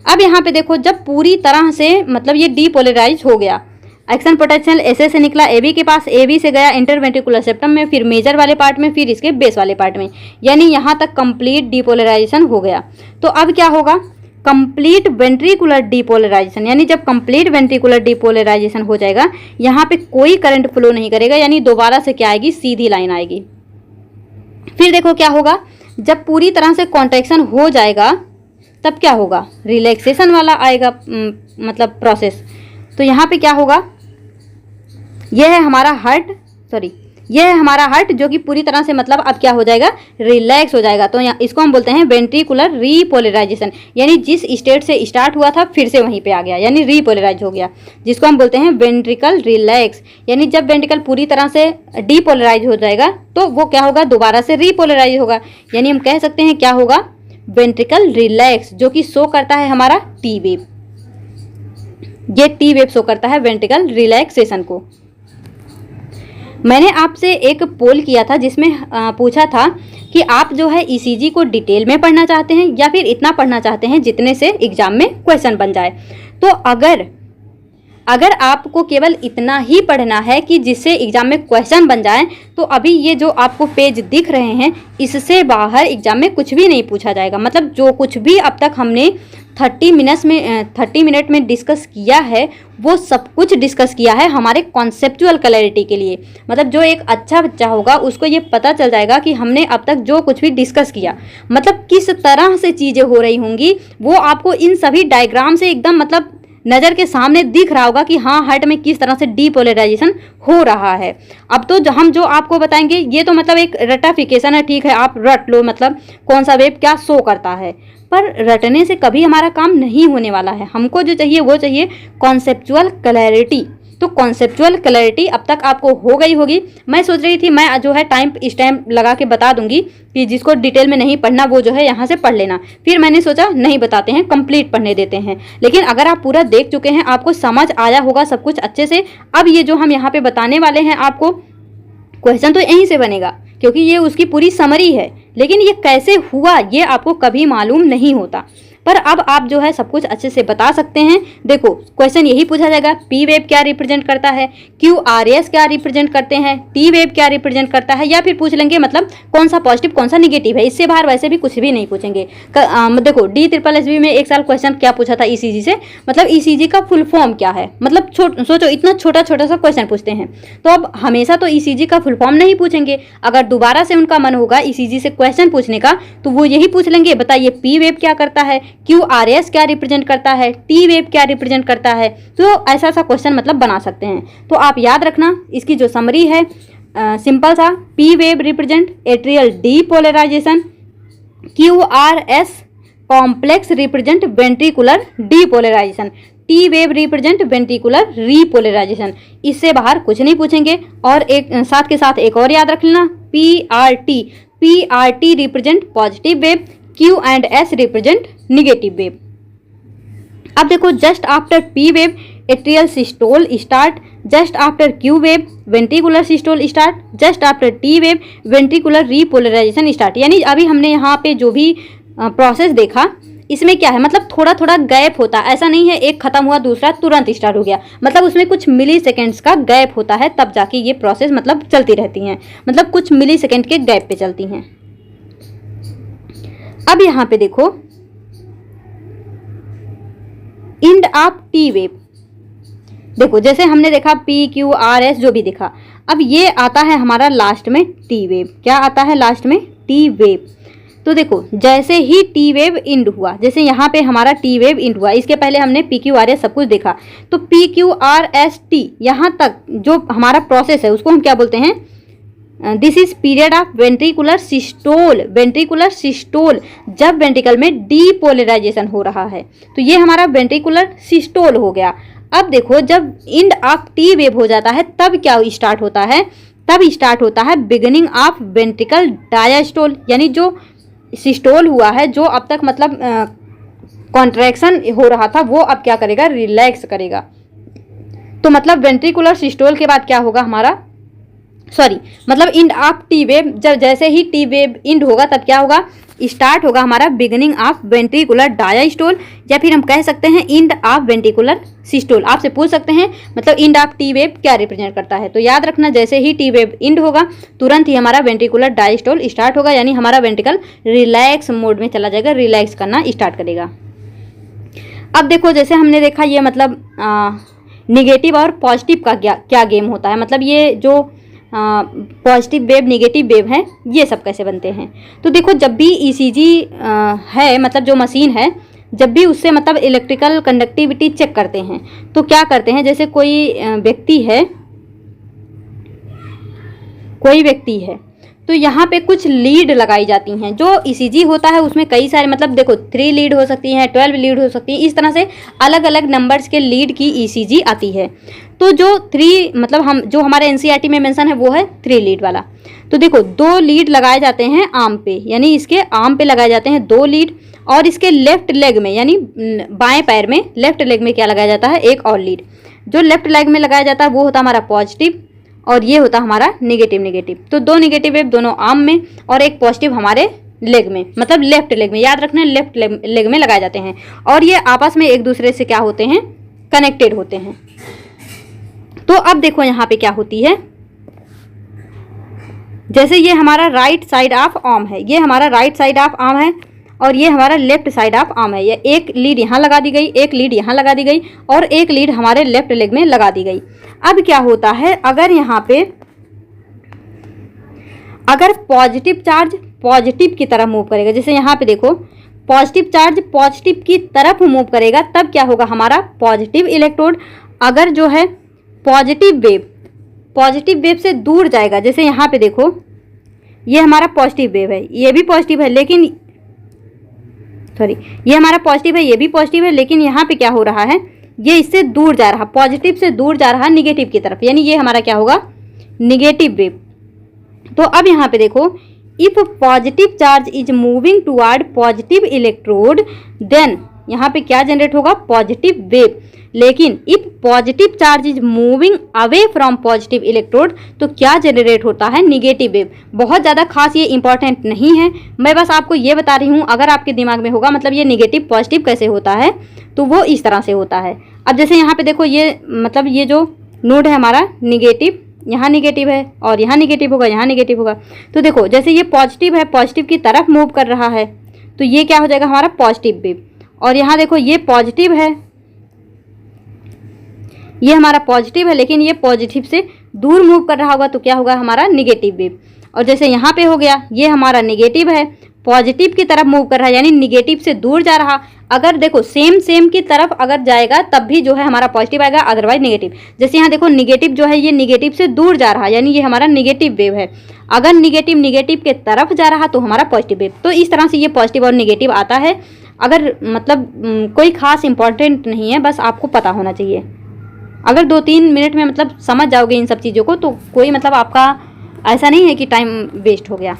अब यहाँ पे देखो जब पूरी तरह से मतलब ये डीपोलराइज हो गया, एक्शन पोटेंशियल ऐसे से निकला AB के पास, AB से गया इंटरवेंट्रिकुलर सेप्टम में, फिर मेजर वाले पार्ट में, फिर इसके बेस वाले पार्ट में, यानी यहाँ तक कंप्लीट डीपोलराइजेशन हो गया। तो अब क्या होगा, कंप्लीट वेंट्रिकुलर डीपोलराइजेशन, यानी जब कंप्लीट वेंट्रिकुलर डीपोलराइजेशन हो जाएगा यहाँ पे कोई करंट फ्लो नहीं करेगा, यानी दोबारा से क्या आएगी, सीधी लाइन आएगी। फिर देखो क्या होगा, जब पूरी तरह से कॉन्ट्रैक्शन हो जाएगा तब क्या होगा, रिलैक्सेशन वाला आएगा मतलब प्रोसेस। तो यहाँ पे क्या होगा, यह है हमारा हार्ट, यह है हमारा हार्ट जो कि पूरी तरह से मतलब अब क्या हो जाएगा, रिलैक्स हो जाएगा। तो यहाँ इसको हम बोलते हैं वेंट्रिकुलर रीपोलराइजेशन, यानी जिस स्टेट से स्टार्ट हुआ था फिर से वहीं पे आ गया, यानी रीपोलराइज हो गया, जिसको हम बोलते हैं वेंट्रिकल रिलैक्स। यानी जब वेंट्रिकल पूरी तरह से डीपोलराइज हो जाएगा तो वो क्या होगा, दोबारा से रीपोलराइज होगा, यानी हम कह सकते हैं क्या होगा, वेंट्रिकल रिलैक्स, जो कि शो करता है हमारा टी वेव। ये टी वेव शो करता है वेंट्रिकल रिलैक्सेशन को। मैंने आपसे एक पोल किया था जिसमें पूछा था कि आप जो है ईसीजी को डिटेल में पढ़ना चाहते हैं या फिर इतना पढ़ना चाहते हैं जितने से एग्जाम में क्वेश्चन बन जाए। तो अगर आपको केवल इतना ही पढ़ना है कि जिससे एग्जाम में क्वेश्चन बन जाए, तो अभी ये जो आपको पेज दिख रहे हैं इससे बाहर एग्जाम में कुछ भी नहीं पूछा जाएगा। मतलब जो कुछ भी अब तक हमने 30 मिनट में डिस्कस किया है वो सब कुछ डिस्कस किया है हमारे कॉन्सेप्चुअल क्लैरिटी के लिए। मतलब जो एक अच्छा बच्चा होगा उसको ये पता चल जाएगा कि हमने अब तक जो कुछ भी डिस्कस किया मतलब किस तरह से चीज़ें हो रही होंगी, वो आपको इन सभी डायग्राम से एकदम मतलब नज़र के सामने दिख रहा होगा कि हाँ हार्ट में किस तरह से डीपोलराइजेशन हो रहा है। अब तो हम जो आपको बताएंगे ये तो मतलब एक रटाफिकेशन है, ठीक है, आप रट लो मतलब कौन सा वेव क्या शो करता है, पर रटने से कभी हमारा काम नहीं होने वाला है। हमको जो चाहिए वो चाहिए कॉन्सेप्चुअल क्लैरिटी। तो कॉन्सेप्चुअल क्लैरिटी अब तक आपको हो गई होगी। मैं सोच रही थी मैं जो है टाइम लगा के बता दूंगी कि जिसको डिटेल में नहीं पढ़ना वो जो है यहाँ से पढ़ लेना। फिर मैंने सोचा नहीं बताते हैं, कंप्लीट पढ़ने देते हैं। लेकिन अगर आप पूरा देख चुके हैं, आपको समझ आया होगा सब कुछ अच्छे से, अब ये जो हम यहाँ पे बताने वाले हैं आपको क्वेश्चन तो यहीं से बनेगा क्योंकि ये उसकी पूरी समरी है। लेकिन ये कैसे हुआ ये आपको कभी मालूम नहीं होता, पर अब आप जो है सब कुछ अच्छे से बता सकते हैं। देखो क्वेश्चन यही पूछा जाएगा, पी वेव क्या रिप्रेजेंट करता है, QRS क्या रिप्रेजेंट करते हैं, टी वेव क्या रिप्रेजेंट करता है, या फिर पूछ लेंगे मतलब कौन सा पॉजिटिव कौन सा निगेटिव है। इससे बाहर वैसे भी कुछ भी नहीं पूछेंगे। देखो DSSB में एक साल क्वेश्चन क्या पूछा था ECG से, मतलब ECG का फुल फॉर्म क्या है। मतलब सोचो इतना छोटा छोटा सा क्वेश्चन पूछते हैं, तो अब हमेशा तो ECG का फुल फॉर्म नहीं पूछेंगे। अगर दोबारा से उनका मन होगा ECG से क्वेश्चन पूछने का तो वो यही पूछ लेंगे, बताइए पी वेव क्या करता है, QRS क्या रिप्रेजेंट करता है, टी वेव क्या रिप्रेजेंट करता है। तो ऐसा सा क्वेश्चन मतलब बना सकते हैं। तो आप याद रखना इसकी जो समरी है सिंपल सा, P wave represent atrial depolarization, QRS complex represent ventricular depolarization, T wave represent ventricular repolarization. इससे बाहर कुछ नहीं पूछेंगे। और एक साथ के साथ एक और याद रख लेना, PRT represent positive wave, Q&S represent negative wave. अब देखो just after P wave atrial systole start, just after Q wave ventricular systole start, just after T wave ventricular repolarisation start. यानी अभी हमने यहाँ पे जो भी प्रोसेस देखा इसमें क्या है, मतलब थोड़ा थोड़ा गैप होता है, ऐसा नहीं है एक खत्म हुआ दूसरा तुरंत स्टार्ट हो गया। मतलब उसमें कुछ मिली सेकेंड्स का गैप होता है, तब जाके ये प्रोसेस मतलब चलती रहती हैं, मतलब कुछ मिली सेकेंड के गैप पे चलती हैं। अब यहाँ पे देखो एंड ऑफ टी वेव, देखो जैसे हमने देखा पी क्यू आर एस जो भी देखा, अब ये आता है हमारा लास्ट में टी वेव। क्या आता है लास्ट में? T wave. तो देखो जैसे ही टी वेव इंड हुआ, जैसे यहाँ पे हमारा टी वेव इंड हुआ, इसके पहले हमने पी क्यू आर एस सब कुछ देखा, तो P Q R S T यहाँ तक जो हमारा प्रोसेस है उसको हम क्या बोलते हैं? This is period of ventricular systole. Ventricular systole, जब वेंट्रिकल में डीपोलराइजेशन हो रहा है, तो ये हमारा वेंट्रिकुलर सिस्टोल हो गया। अब देखो जब इंड ऑफ टी वेव हो जाता है तब क्या स्टार्ट होता है? तब स्टार्ट होता है बिगिनिंग ऑफ वेंट्रिकल डायस्टोल, यानी जो सिस्टोल हुआ है, जो अब तक मतलब कॉन्ट्रैक्शन हो रहा था, वो अब क्या करेगा? रिलैक्स करेगा। तो मतलब वेंट्रिकुलर सिस्टोल के बाद क्या होगा हमारा? मतलब इंड ऑफ टी वेव, जब जैसे ही टी वेव इंड होगा तब क्या होगा? स्टार्ट होगा हमारा बिगिनिंग ऑफ वेंट्रिकुलर डायस्टोल, या फिर हम कह सकते हैं इंड ऑफ वेंट्रिकुलर सिस्टोल। आपसे पूछ सकते हैं मतलब इंड ऑफ टी वेव क्या रिप्रेजेंट करता है, तो याद रखना जैसे ही टी वेव इंड होगा तुरंत ही हमारा वेंट्रिकुलर डायस्टोल स्टार्ट होगा, यानी हमारा वेंट्रिकल रिलैक्स मोड में चला जाएगा, रिलैक्स करना स्टार्ट करेगा। अब देखो जैसे हमने देखा ये मतलब निगेटिव और पॉजिटिव का क्या गेम होता है, मतलब ये जो पॉजिटिव वेव निगेटिव वेव है ये सब कैसे बनते हैं। तो देखो जब भी ईसीजी है, मतलब जो मशीन है, जब भी उससे मतलब इलेक्ट्रिकल कंडक्टिविटी चेक करते हैं तो क्या करते हैं, जैसे कोई व्यक्ति है तो यहाँ पे कुछ लीड लगाई जाती हैं। जो ईसीजी होता है उसमें कई सारे मतलब देखो 3 लीड हो सकती हैं, 12 लीड हो सकती है, इस तरह से अलग अलग नंबर्स के लीड की ईसीजी आती है। तो जो 3 मतलब जो हमारे एनसीईआरटी में मेंशन है वो है 3 लीड वाला। तो देखो 2 लीड लगाए जाते हैं आर्म पे, यानी इसके आर्म पे लगाए जाते हैं 2 लीड, और इसके लेफ्ट लेग में यानी बाएं पैर में लेफ्ट लेग में क्या लगाया जाता है? एक और लीड। जो लेफ्ट लेग में लगाया जाता है वो होता है हमारा पॉजिटिव, और ये होता हमारा निगेटिव। तो 2 निगेटिव वेव दोनों आर्म में और एक पॉजिटिव हमारे लेग में, मतलब लेफ्ट लेग में, याद रखना लेफ्ट लेग में लगाए जाते हैं, और ये आपस में एक दूसरे से क्या होते हैं? कनेक्टेड होते हैं। तो अब देखो यहाँ पे क्या होती है, जैसे ये हमारा राइट साइड ऑफ आर्म है, ये हमारा राइट साइड ऑफ आर्म है, और ये हमारा लेफ्ट साइड ऑफ आर्म है। ये एक लीड यहाँ लगा दी गई, एक लीड यहाँ लगा दी गई, और एक लीड हमारे लेफ्ट लेग में लगा दी गई। अब क्या होता है, अगर यहाँ पे अगर पॉजिटिव चार्ज पॉजिटिव की तरफ मूव करेगा, जैसे यहाँ पे देखो पॉजिटिव चार्ज पॉजिटिव की तरफ मूव करेगा, तब क्या होगा? हमारा पॉजिटिव इलेक्ट्रोड अगर जो है पॉजिटिव वेव से दूर जाएगा, जैसे यहाँ पे देखो ये हमारा पॉजिटिव वेव है, ये भी पॉजिटिव है, लेकिन ये हमारा पॉजिटिव है, ये भी पॉजिटिव है, लेकिन यहाँ पे क्या हो रहा है? ये इससे दूर जा रहा, पॉजिटिव से दूर जा रहा निगेटिव की तरफ, यानी ये हमारा क्या होगा? Negative wave. तो अब यहाँ पे देखो if positive charge is moving toward positive electrode then यहाँ पे क्या जनरेट होगा? Positive wave. लेकिन if positive charge is moving away from positive electrode तो क्या जनरेट होता है? Negative wave. बहुत ज़्यादा खास ये इंपॉर्टेंट नहीं है, मैं बस आपको ये बता रही हूँ, अगर आपके दिमाग में होगा मतलब ये निगेटिव पॉजिटिव कैसे होता है, तो वो इस तरह से होता है। अब जैसे यहाँ पे देखो ये मतलब ये जो नोड है हमारा निगेटिव, यहाँ निगेटिव है और यहाँ निगेटिव होगा, यहाँ निगेटिव होगा। तो देखो जैसे ये पॉजिटिव है, पॉजिटिव की तरफ मूव कर रहा है, तो ये क्या हो जाएगा? हमारा पॉजिटिव वेव। और यहाँ देखो ये पॉजिटिव है, ये हमारा पॉजिटिव है, लेकिन ये पॉजिटिव से दूर मूव कर रहा होगा, तो क्या होगा? हमारा निगेटिव वेव। और जैसे यहाँ पे हो गया, ये हमारा निगेटिव है, पॉजिटिव की तरफ मूव कर रहा है, यानी निगेटिव से दूर जा रहा। अगर देखो सेम की तरफ अगर जाएगा तब भी जो है हमारा पॉजिटिव आएगा, अदरवाइज निगेटिव। जैसे यहाँ देखो निगेटिव जो है ये निगेटिव से दूर जा रहा, यानी ये हमारा निगेटिव वेव है। अगर निगेटिव के तरफ जा रहा तो हमारा पॉजिटिव वेव। तो इस तरह से ये पॉजिटिव और निगेटिव आता है। अगर मतलब कोई खास इंपॉर्टेंट नहीं है, बस आपको पता होना चाहिए। अगर 2-3 मिनट में मतलब समझ जाओगे इन सब चीज़ों को, तो कोई मतलब आपका ऐसा नहीं है कि टाइम वेस्ट हो गया।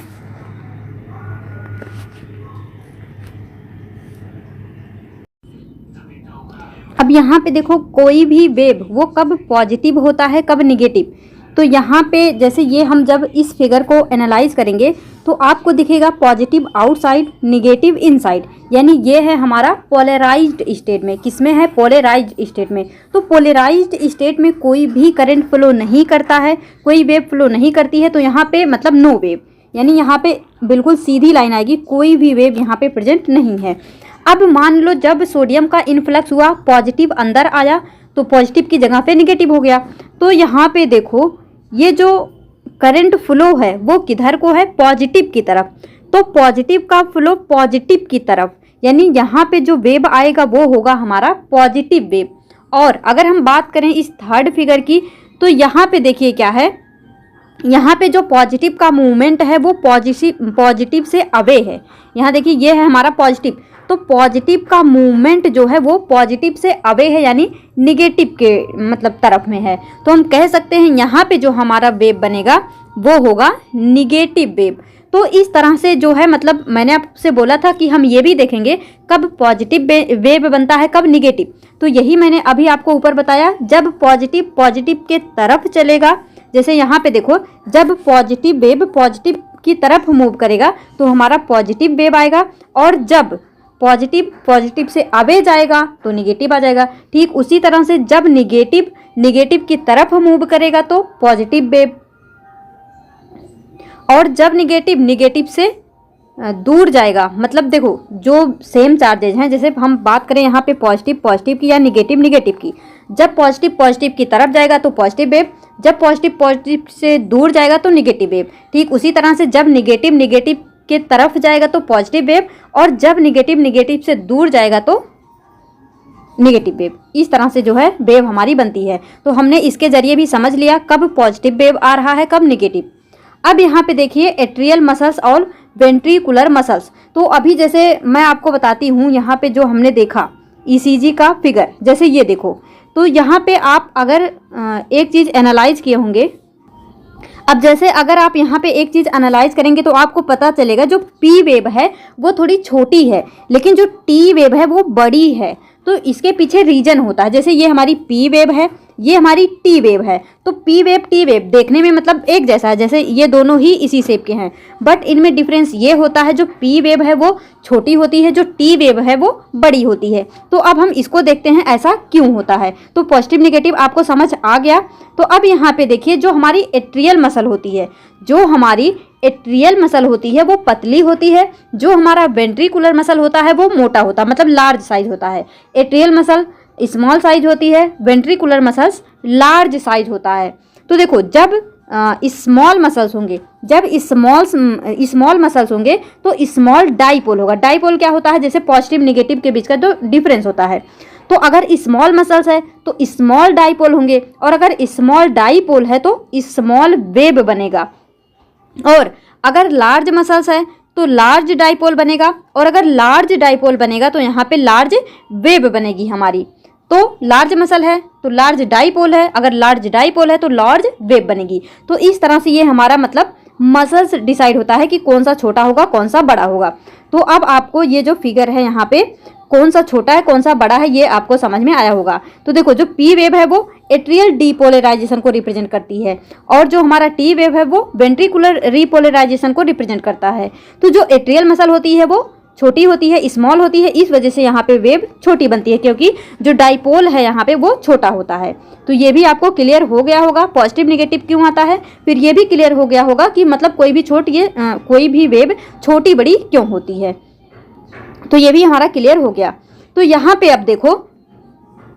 अब यहाँ पे देखो कोई भी वेव वो कब पॉजिटिव होता है कब निगेटिव। तो यहाँ पे जैसे ये हम जब इस फिगर को एनालाइज करेंगे तो आपको दिखेगा पॉजिटिव आउटसाइड निगेटिव इनसाइड, यानी ये है हमारा पोलराइज्ड स्टेट में। किसमें है? पोलराइज्ड स्टेट में। तो पोलराइज्ड स्टेट में कोई भी करंट फ्लो नहीं करता है, कोई वेव फ्लो नहीं करती है, तो यहाँ पे मतलब नो वेव, यानी यहाँ पे बिल्कुल सीधी लाइन आएगी, कोई भी वेव यहाँ पे प्रेजेंट नहीं है। अब मान लो जब सोडियम का इन्फ्लक्स हुआ, पॉजिटिव अंदर आया, तो पॉजिटिव की जगह पे निगेटिव हो गया। तो यहाँ पे देखो ये जो करंट फ्लो है वो किधर को है, पॉजिटिव की तरफ। तो पॉजिटिव का फ्लो पॉजिटिव की तरफ, यानी यहाँ पे जो वेव आएगा वो होगा हमारा पॉजिटिव वेव। और अगर हम बात करें इस थर्ड फिगर की, तो यहाँ पे देखिए क्या है, यहाँ पे जो पॉजिटिव का मूवमेंट है वो पॉजिटिव से अवे है। यहाँ देखिए ये है हमारा पॉजिटिव, तो पॉजिटिव का मूवमेंट जो है वो पॉजिटिव से अवे है, यानी निगेटिव के मतलब तरफ में है। तो हम कह सकते हैं यहाँ पे जो हमारा वेव बनेगा वो होगा निगेटिव वेव। तो इस तरह से जो है, मतलब मैंने आपसे बोला था कि हम ये भी देखेंगे कब पॉजिटिव वेव बनता है, कब निगेटिव। तो यही मैंने अभी आपको ऊपर बताया, जब पॉजिटिव के तरफ चलेगा, जैसे यहाँ पे देखो, जब पॉजिटिव वेव पॉजिटिव की तरफ मूव करेगा तो हमारा पॉजिटिव वेव आएगा, और जब पॉजिटिव से अवे जाएगा तो निगेटिव आ जाएगा। ठीक उसी तरह से जब निगेटिव की तरफ मूव करेगा तो पॉजिटिव वेव, और जब निगेटिव से दूर जाएगा, मतलब देखो जो सेम चार्जेज हैं, जैसे हम बात करें यहाँ पे पॉजिटिव की या निगेटिव की, जब पॉजिटिव की तरफ जाएगा तो पॉजिटिव वेव, जब पॉजिटिव से दूर जाएगा तो निगेटिव वेव। ठीक उसी तरह से जब निगेटिव के तरफ जाएगा तो पॉजिटिव वेव, और जब निगेटिव से दूर जाएगा तो निगेटिव वेव। इस तरह से जो है वेव हमारी बनती है। तो हमने इसके जरिए भी समझ लिया कब पॉजिटिव वेव आ रहा है, कब निगेटिव। अब यहाँ पे देखिए एट्रियल मसल्स और वेंट्रिकुलर मसल्स। तो अभी जैसे मैं आपको बताती हूँ, यहाँ पे जो हमने देखा ईसीजी का फिगर, जैसे ये देखो, तो यहाँ पे आप अगर एक चीज़ एनालाइज किए होंगे, अब जैसे अगर आप यहाँ पे एक चीज़ एनालाइज करेंगे तो आपको पता चलेगा जो पी वेव है वो थोड़ी छोटी है, लेकिन जो टी वेव है वो बड़ी है। तो इसके पीछे रीजन होता है, जैसे ये हमारी पी वेव है, ये हमारी टी वेव है। तो पी वेव टी वेव देखने में मतलब एक जैसा है, जैसे ये दोनों ही इसी शेप के हैं, बट इनमें डिफरेंस ये होता है जो पी वेव है वो छोटी होती है, जो टी वेव है वो बड़ी होती है। तो अब हम इसको देखते हैं ऐसा क्यों होता है। तो पॉजिटिव निगेटिव आपको समझ आ गया। तो अब यहाँ पे देखिए जो हमारी एट्रियल मसल होती है, जो हमारी एट्रियल मसल होती है वो पतली होती है, जो हमारा वेंट्रिकुलर मसल होता है वो मोटा होता है, मतलब लार्ज साइज होता है। एट्रियल मसल स्मॉल साइज होती है, वेंट्रिकुलर मसल्स लार्ज साइज होता है। तो देखो जब स्मॉल मसल्स होंगे, जब स्मॉल मसल्स होंगे तो स्मॉल डाइपोल होगा। डाइपोल क्या होता है, जैसे पॉजिटिव निगेटिव के बीच का जो डिफरेंस होता है। तो अगर स्मॉल मसल्स है तो स्मॉल डाइपोल होंगे, और अगर स्मॉल डाइपोल है तो स्मॉल वेव बनेगा। और अगर लार्ज मसल्स है तो लार्ज डाइपोल बनेगा, और अगर लार्ज डाइपोल बनेगा तो यहाँ पे लार्ज वेव बनेगी हमारी। तो लार्ज मसल है तो लार्ज डाइपोल है, अगर लार्ज डाइपोल है तो लार्ज वेव बनेगी। तो इस तरह से ये हमारा मतलब मसल्स डिसाइड होता है कि कौन सा छोटा होगा कौन सा बड़ा होगा। तो अब आपको ये जो फिगर है यहाँ पे कौन सा छोटा है कौन सा बड़ा है ये आपको समझ में आया होगा। तो देखो जो पी वेव है वो एट्रियल डीपोलराइजेशन को रिप्रेजेंट करती है, और जो हमारा टी वेव है वो वेंट्रिकुलर रीपोलराइजेशन को रिप्रेजेंट करता है। तो जो एट्रियल मसल होती है वो छोटी होती है, स्मॉल होती है, इस वजह से यहाँ पे वेव छोटी बनती है, क्योंकि जो डाइपोल है यहाँ पे वो छोटा होता है। तो ये भी आपको क्लियर हो गया होगा पॉजिटिव निगेटिव क्यों आता है। फिर ये भी क्लियर हो गया होगा कि मतलब कोई भी वेव छोटी बड़ी क्यों होती है। तो ये भी हमारा क्लियर हो गया। तो यहाँ पे अब देखो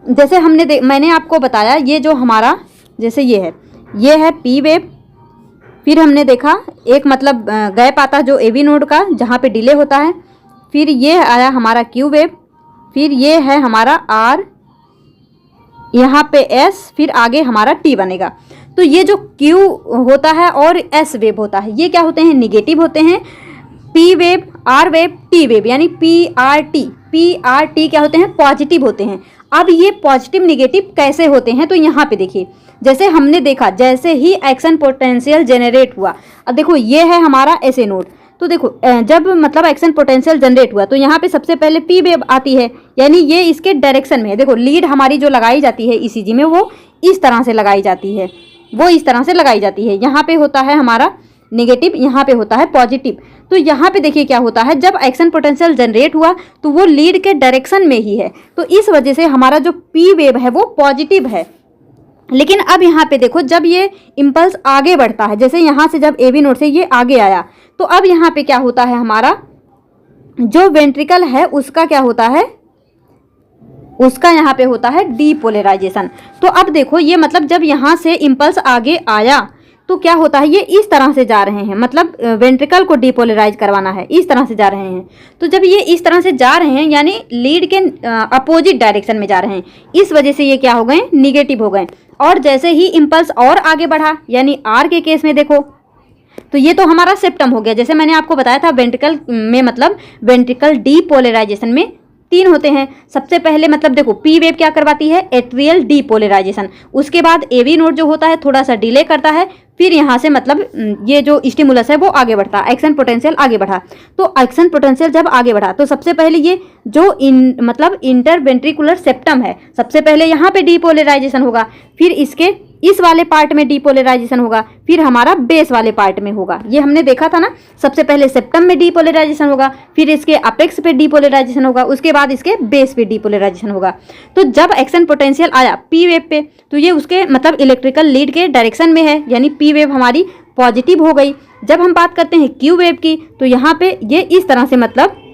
जैसे मैंने आपको बताया ये जो हमारा जैसे ये है पी वेव, फिर हमने देखा एक मतलब गैप आता जो एवी नोड का जहाँ पे डिले होता है, फिर ये आया हमारा क्यू वेव, फिर ये है हमारा आर, यहाँ पे एस, फिर आगे हमारा टी बनेगा। तो ये जो क्यू होता है और एस वेव होता है ये क्या होते हैं, निगेटिव होते हैं। P wave, R wave, T wave यानी पी आर टी क्या होते हैं, पॉजिटिव होते हैं। अब ये पॉजिटिव निगेटिव कैसे होते हैं, तो यहाँ पे देखिए जैसे हमने देखा जैसे ही एक्शन पोटेंशियल जनरेट हुआ, अब देखो ये है हमारा ऐसे नोड। तो देखो जब मतलब एक्शन पोटेंशियल जनरेट हुआ तो यहाँ पे सबसे पहले पी वेव आती है, यानी ये इसके डायरेक्शन में है। देखो लीड हमारी जो लगाई जाती है ईसीजी में वो इस तरह से लगाई जाती है, यहाँ पे होता है हमारा नेगेटिव, यहाँ पे होता है पॉजिटिव। तो यहाँ पे देखिए क्या होता है, जब एक्शन पोटेंशियल जनरेट हुआ तो वो लीड के डायरेक्शन में ही है, तो इस वजह से हमारा जो पी वेव है वो पॉजिटिव है। लेकिन अब यहाँ पे देखो जब ये इम्पल्स आगे बढ़ता है, जैसे यहाँ से जब एवी नोड से ये आगे आया, तो अब यहाँ पे क्या होता है, हमारा जो वेंट्रिकल है उसका क्या होता है, उसका यहाँ पे होता है डीपोलराइजेशन। तो अब देखो ये मतलब जब यहाँ से इम्पल्स आगे आया तो क्या होता है, ये इस तरह से जा रहे हैं, मतलब वेंट्रिकल को डीपोलराइज करवाना है, इस तरह से जा रहे हैं। तो जब ये इस तरह से जा रहे हैं यानी लीड के अपोजिट डायरेक्शन में जा रहे हैं, इस वजह से ये क्या हो गए, निगेटिव हो गए। और जैसे ही इम्पल्स और आगे बढ़ा यानी आर के केस में देखो तो ये तो हमारा सेप्टम हो गया। जैसे मैंने आपको बताया था वेंट्रिकल में मतलब वेंट्रिकल डीपोलराइजेशन में 3 होते हैं। सबसे पहले मतलब देखो पी वेव क्या करवाती है, एट्रियल डीपोलराइजेशन। उसके बाद एवी नोड जो होता है थोड़ा सा डिले करता है, फिर यहाँ से मतलब ये जो स्टिमुलस है वो आगे बढ़ता, एक्शन पोटेंशियल आगे बढ़ा। तो एक्शन पोटेंशियल जब आगे बढ़ा तो सबसे पहले ये जो मतलब इंटरवेंट्रिकुलर सेप्टम है, सबसे पहले यहाँ पे डीपोलराइजेशन होगा, फिर इसके इस वाले पार्ट में डीपोलराइजेशन होगा, फिर हमारा बेस वाले पार्ट में होगा। ये हमने देखा था ना, सबसे पहले सेप्टम में डीपोलराइजेशन होगा, फिर इसके अपेक्स पे डीपोलराइजेशन होगा, उसके बाद इसके बेस पे डीपोलराइजेशन होगा। तो जब एक्शन पोटेंशियल आया पी वेव पे तो ये उसके मतलब इलेक्ट्रिकल लीड के डायरेक्शन में है, यानी पी वेव हमारी पॉजिटिव हो गई। जब हम बात करते हैं क्यू वेव की तो यहाँ पे ये इस तरह से मतलब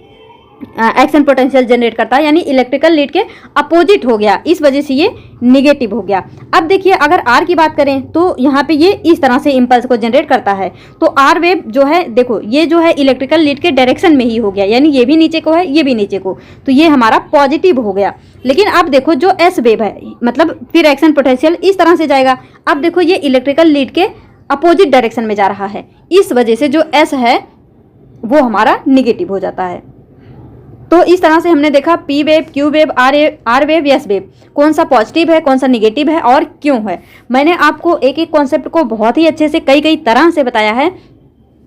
एक्शन पोटेंशियल जनरेट करता है, यानी इलेक्ट्रिकल लीड के अपोजिट हो गया, इस वजह से ये निगेटिव हो गया। अब देखिए अगर आर की बात करें तो यहाँ पे ये इस तरह से इंपल्स को जनरेट करता है। तो आर वेव जो है देखो ये जो है इलेक्ट्रिकल लीड के डायरेक्शन में ही हो गया, यानी ये भी नीचे को है ये भी नीचे को, तो ये हमारा पॉजिटिव हो गया। लेकिन अब देखो जो एस वेव है मतलब फिर एक्शन पोटेंशियल इस तरह से जाएगा। अब देखो ये इलेक्ट्रिकल लीड के अपोजिट डायरेक्शन में जा रहा है, इस वजह से जो एस है वो हमारा निगेटिव हो जाता है। तो इस तरह से हमने देखा P wave, Q wave, R wave, S wave, कौन सा पॉजिटिव है कौन सा निगेटिव है और क्यों है। मैंने आपको एक एक कॉन्सेप्ट को बहुत ही अच्छे से कई तरह से बताया है।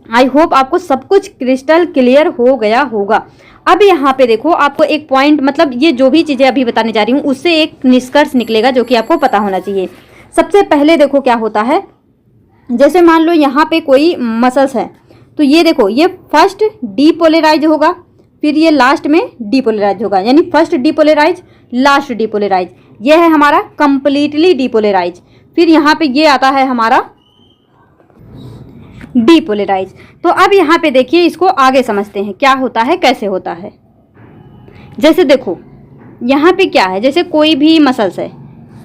आई होप आपको सब कुछ क्रिस्टल क्लियर हो गया होगा। अब यहाँ पे देखो आपको एक पॉइंट मतलब ये जो भी चीज़ें अभी बताने जा रही हूँ उससे एक निष्कर्ष निकलेगा जो कि आपको पता होना चाहिए। सबसे पहले देखो क्या होता है, जैसे मान लो यहाँ पे कोई मसल्स है तो ये देखो ये फर्स्ट डीपोलराइज होगा, फिर ये लास्ट में डीपोलराइज होगा, यानी फर्स्ट डीपोलराइज लास्ट डीपोलराइज, ये है हमारा कंप्लीटली डीपोलराइज। फिर यहाँ पे ये आता है हमारा डीपोलराइज। तो अब यहाँ पे देखिए इसको आगे समझते हैं क्या होता है कैसे होता है। जैसे देखो यहाँ पे क्या है, जैसे कोई भी मसल्स है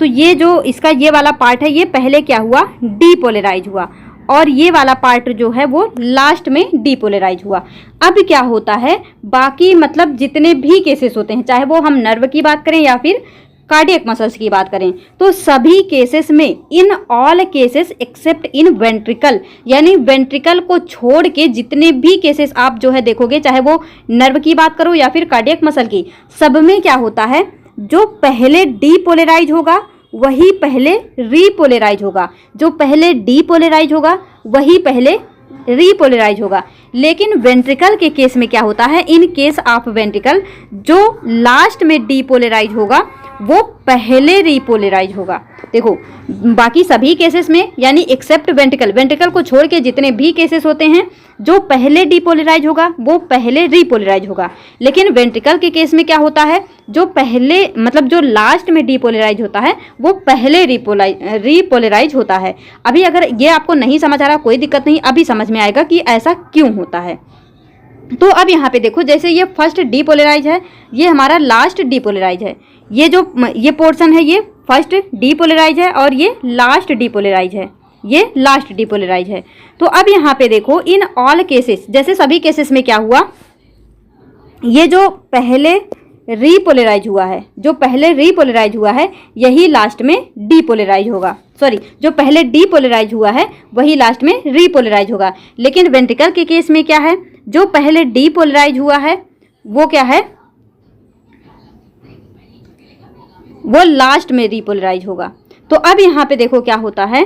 तो ये जो इसका ये वाला पार्ट है ये पहले क्या हुआ, डीपोलराइज हुआ, और ये वाला पार्ट जो है वो लास्ट में डीपोलराइज हुआ। अब क्या होता है बाकी मतलब जितने भी केसेस होते हैं, चाहे वो हम नर्व की बात करें या फिर कार्डियक मसल्स की बात करें, तो सभी केसेस में in all cases accept in ventricle, यानी वेंट्रिकल को छोड़ के जितने भी केसेस आप जो है देखोगे, चाहे वो नर्व की बात करो या फिर कार्डियक मसल की, सब में क्या होता है जो पहले डीपोलराइज होगा वही पहले रीपोलराइज होगा, जो पहले डीपोलराइज होगा वही पहले रीपोलराइज होगा। लेकिन वेंट्रिकल के केस में क्या होता है, इन केस ऑफ वेंट्रिकल जो लास्ट में डीपोलराइज होगा वो पहले रीपोलराइज होगा। देखो बाकी सभी केसेस में यानी एक्सेप्ट वेंट्रिकल, वेंट्रिकल को छोड़ के जितने भी केसेस होते हैं जो पहले डीपोलराइज होगा वो पहले रीपोलराइज होगा। लेकिन वेंट्रिकल के केस में क्या होता है, जो पहले मतलब जो लास्ट में डीपोलराइज होता है वो पहले रीपोलराइज होता है। अभी अगर ये आपको नहीं समझ आ रहा कोई दिक्कत नहीं, अभी समझ में आएगा कि ऐसा क्यों होता है। तो अब यहाँ पे देखो जैसे ये फर्स्ट डीपोलराइज है, ये हमारा लास्ट डीपोलराइज है, ये जो ये पोर्शन है ये फर्स्ट डीपोलराइज है और ये लास्ट डीपोलराइज है, ये लास्ट डीपोलराइज है। तो अब यहाँ पे देखो इन ऑल केसेस, जैसे सभी केसेस में क्या हुआ, ये जो पहले रीपोलराइज हुआ है, जो पहले रीपोलराइज हुआ है यही लास्ट में डीपोलराइज होगा, सॉरी जो पहले डीपोलराइज हुआ है वही लास्ट में रीपोलराइज होगा। लेकिन वेंट्रिकल के केस में क्या है, जो पहले डीपोलराइज हुआ है वो क्या है, वो लास्ट में रीपोलराइज होगा। तो अब यहाँ पे देखो क्या होता है,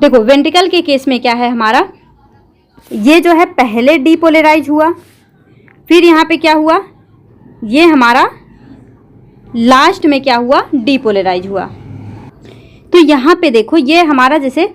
देखो वेंट्रिकल के केस में क्या है हमारा, ये जो है पहले डीपोलराइज हुआ, फिर यहाँ पे क्या हुआ, ये हमारा लास्ट में क्या हुआ, डीपोलराइज हुआ। तो यहाँ पे देखो ये हमारा जैसे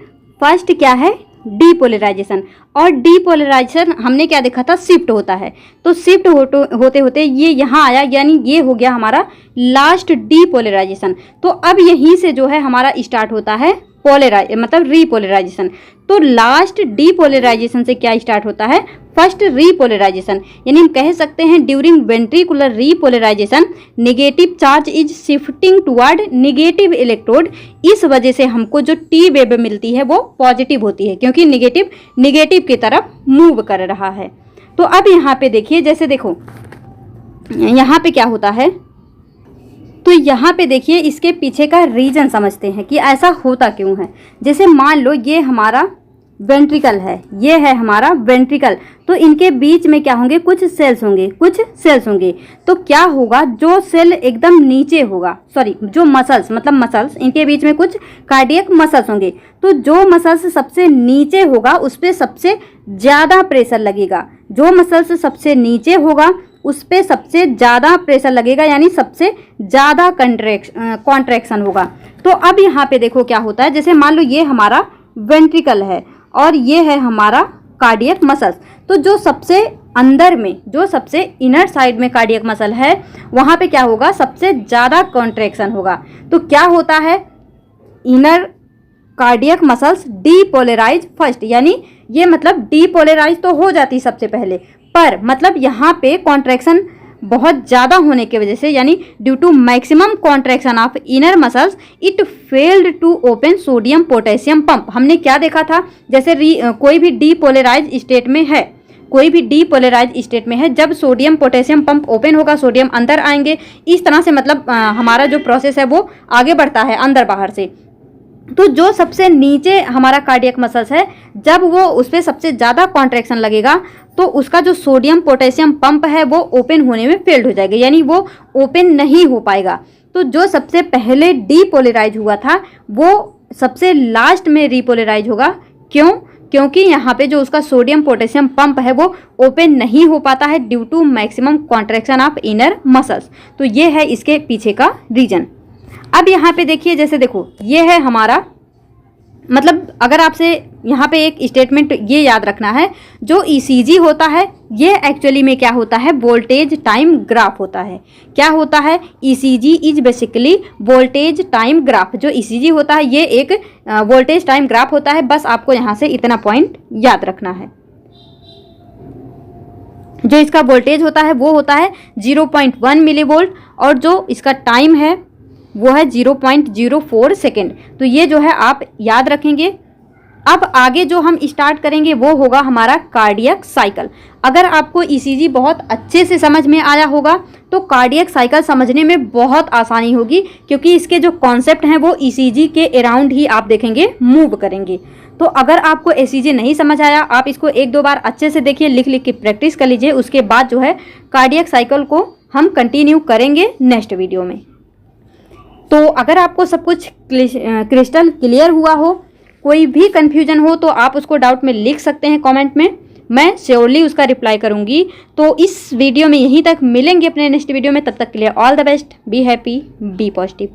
फर्स्ट क्या है डीपोलराइजेशन, और डीपोलराइजेशन हमने क्या देखा था, शिफ्ट होता है। तो शिफ्ट होते होते ये यहाँ आया, यानी ये हो गया हमारा लास्ट डीपोलराइजेशन। तो अब यहीं से जो है हमारा स्टार्ट होता है मतलब रीपोलराइजेशन। तो लास्ट डीपोलराइजेशन से क्या स्टार्ट होता है, फर्स्ट रीपोलराइजेशन। यानी हम कह सकते हैं during ventricular repolarisation negative charge is shifting toward negative electrode. इस वजह से हमको जो टी वेव मिलती है वो पॉजिटिव होती है, क्योंकि नेगेटिव की तरफ मूव कर रहा है। तो अब यहाँ पे देखिए, जैसे देखो यहाँ पे क्या होता है, तो यहाँ पे देखिए इसके पीछे का रीजन समझते हैं कि ऐसा होता क्यों है। जैसे मान लो ये हमारा वेंट्रिकल है, ये है हमारा वेंट्रिकल, तो इनके बीच में क्या होंगे, कुछ सेल्स होंगे। तो क्या होगा, जो सेल एकदम नीचे होगा, जो मसल्स इनके बीच में कुछ कार्डियक मसल्स होंगे। तो जो मसल्स सबसे नीचे होगा उस पर सबसे ज़्यादा प्रेशर लगेगा। जो मसल्स सबसे नीचे होगा उस पर सबसे ज़्यादा प्रेशर लगेगा, यानी सबसे ज़्यादा कॉन्ट्रैक्शन होगा। तो अब यहाँ पे देखो क्या होता है, जैसे मान लो ये हमारा वेंट्रिकल है और ये है हमारा कार्डियक मसल्स। तो जो सबसे अंदर में, जो सबसे इनर साइड में कार्डियक मसल है, वहाँ पे क्या होगा, सबसे ज़्यादा कॉन्ट्रैक्शन होगा। तो क्या होता है, inner cardiac muscles depolarize first, यानी ये मतलब डीपोलराइज तो हो जाती सबसे पहले, पर मतलब यहाँ पे कॉन्ट्रैक्शन बहुत ज़्यादा होने की वजह से, यानी due to maximum contraction of inner muscles it failed to open sodium potassium pump. हमने क्या देखा था, जैसे कोई भी डीपोलराइज स्टेट में है, जब सोडियम पोटेशियम पंप ओपन होगा, सोडियम अंदर आएंगे, इस तरह से मतलब हमारा जो प्रोसेस है वो आगे बढ़ता है अंदर बाहर से। तो जो सबसे नीचे हमारा कार्डियक मसल्स है, जब वो उस पर सबसे ज़्यादा कॉन्ट्रैक्शन लगेगा तो उसका जो सोडियम पोटेशियम पंप है वो ओपन होने में फेल्ड हो जाएगा, यानी वो ओपन नहीं हो पाएगा। तो जो सबसे पहले डीपोलराइज हुआ था वो सबसे लास्ट में रीपोलराइज होगा। क्यों? क्योंकि यहाँ पे जो उसका सोडियम पोटेशियम पंप है वो ओपन नहीं हो पाता है due to maximum contraction of inner muscles. तो ये है इसके पीछे का रीजन। अब यहाँ पे देखिए, जैसे देखो ये है हमारा, मतलब अगर आपसे यहाँ पे एक स्टेटमेंट ये याद रखना है, जो ईसीजी होता है ये एक्चुअली में क्या होता है, वोल्टेज टाइम ग्राफ होता है। क्या होता है, ECG is basically voltage time graph. जो ईसीजी होता है ये एक वोल्टेज टाइम ग्राफ होता है। बस आपको यहाँ से इतना पॉइंट याद रखना है। जो इसका वोल्टेज होता है वो होता है 0.1 मिलीवोल्ट और जो इसका टाइम है वो है 0.04 सेकेंड। तो ये जो है आप याद रखेंगे। अब आगे जो हम स्टार्ट करेंगे वो होगा हमारा कार्डियक साइकिल। अगर आपको ईसीजी बहुत अच्छे से समझ में आया होगा तो कार्डियक साइकिल समझने में बहुत आसानी होगी, क्योंकि इसके जो कॉन्सेप्ट हैं वो ईसीजी के अराउंड ही आप देखेंगे मूव करेंगे। तो अगर आपको ईसीजी नहीं समझ आया, आप इसको एक दो बार अच्छे से देखिए, लिख लिख के प्रैक्टिस कर लीजिए। उसके बाद जो है कार्डियक साइकिल को हम कंटिन्यू करेंगे नेक्स्ट वीडियो में। तो अगर आपको सब कुछ क्रिस्टल क्लियर हुआ हो, कोई भी कन्फ्यूजन हो तो आप उसको डाउट में लिख सकते हैं कमेंट में, मैं श्योरली उसका रिप्लाई करूंगी। तो इस वीडियो में यहीं तक, मिलेंगे अपने नेक्स्ट वीडियो में। तब तक के लिए all the best, be happy, be positive.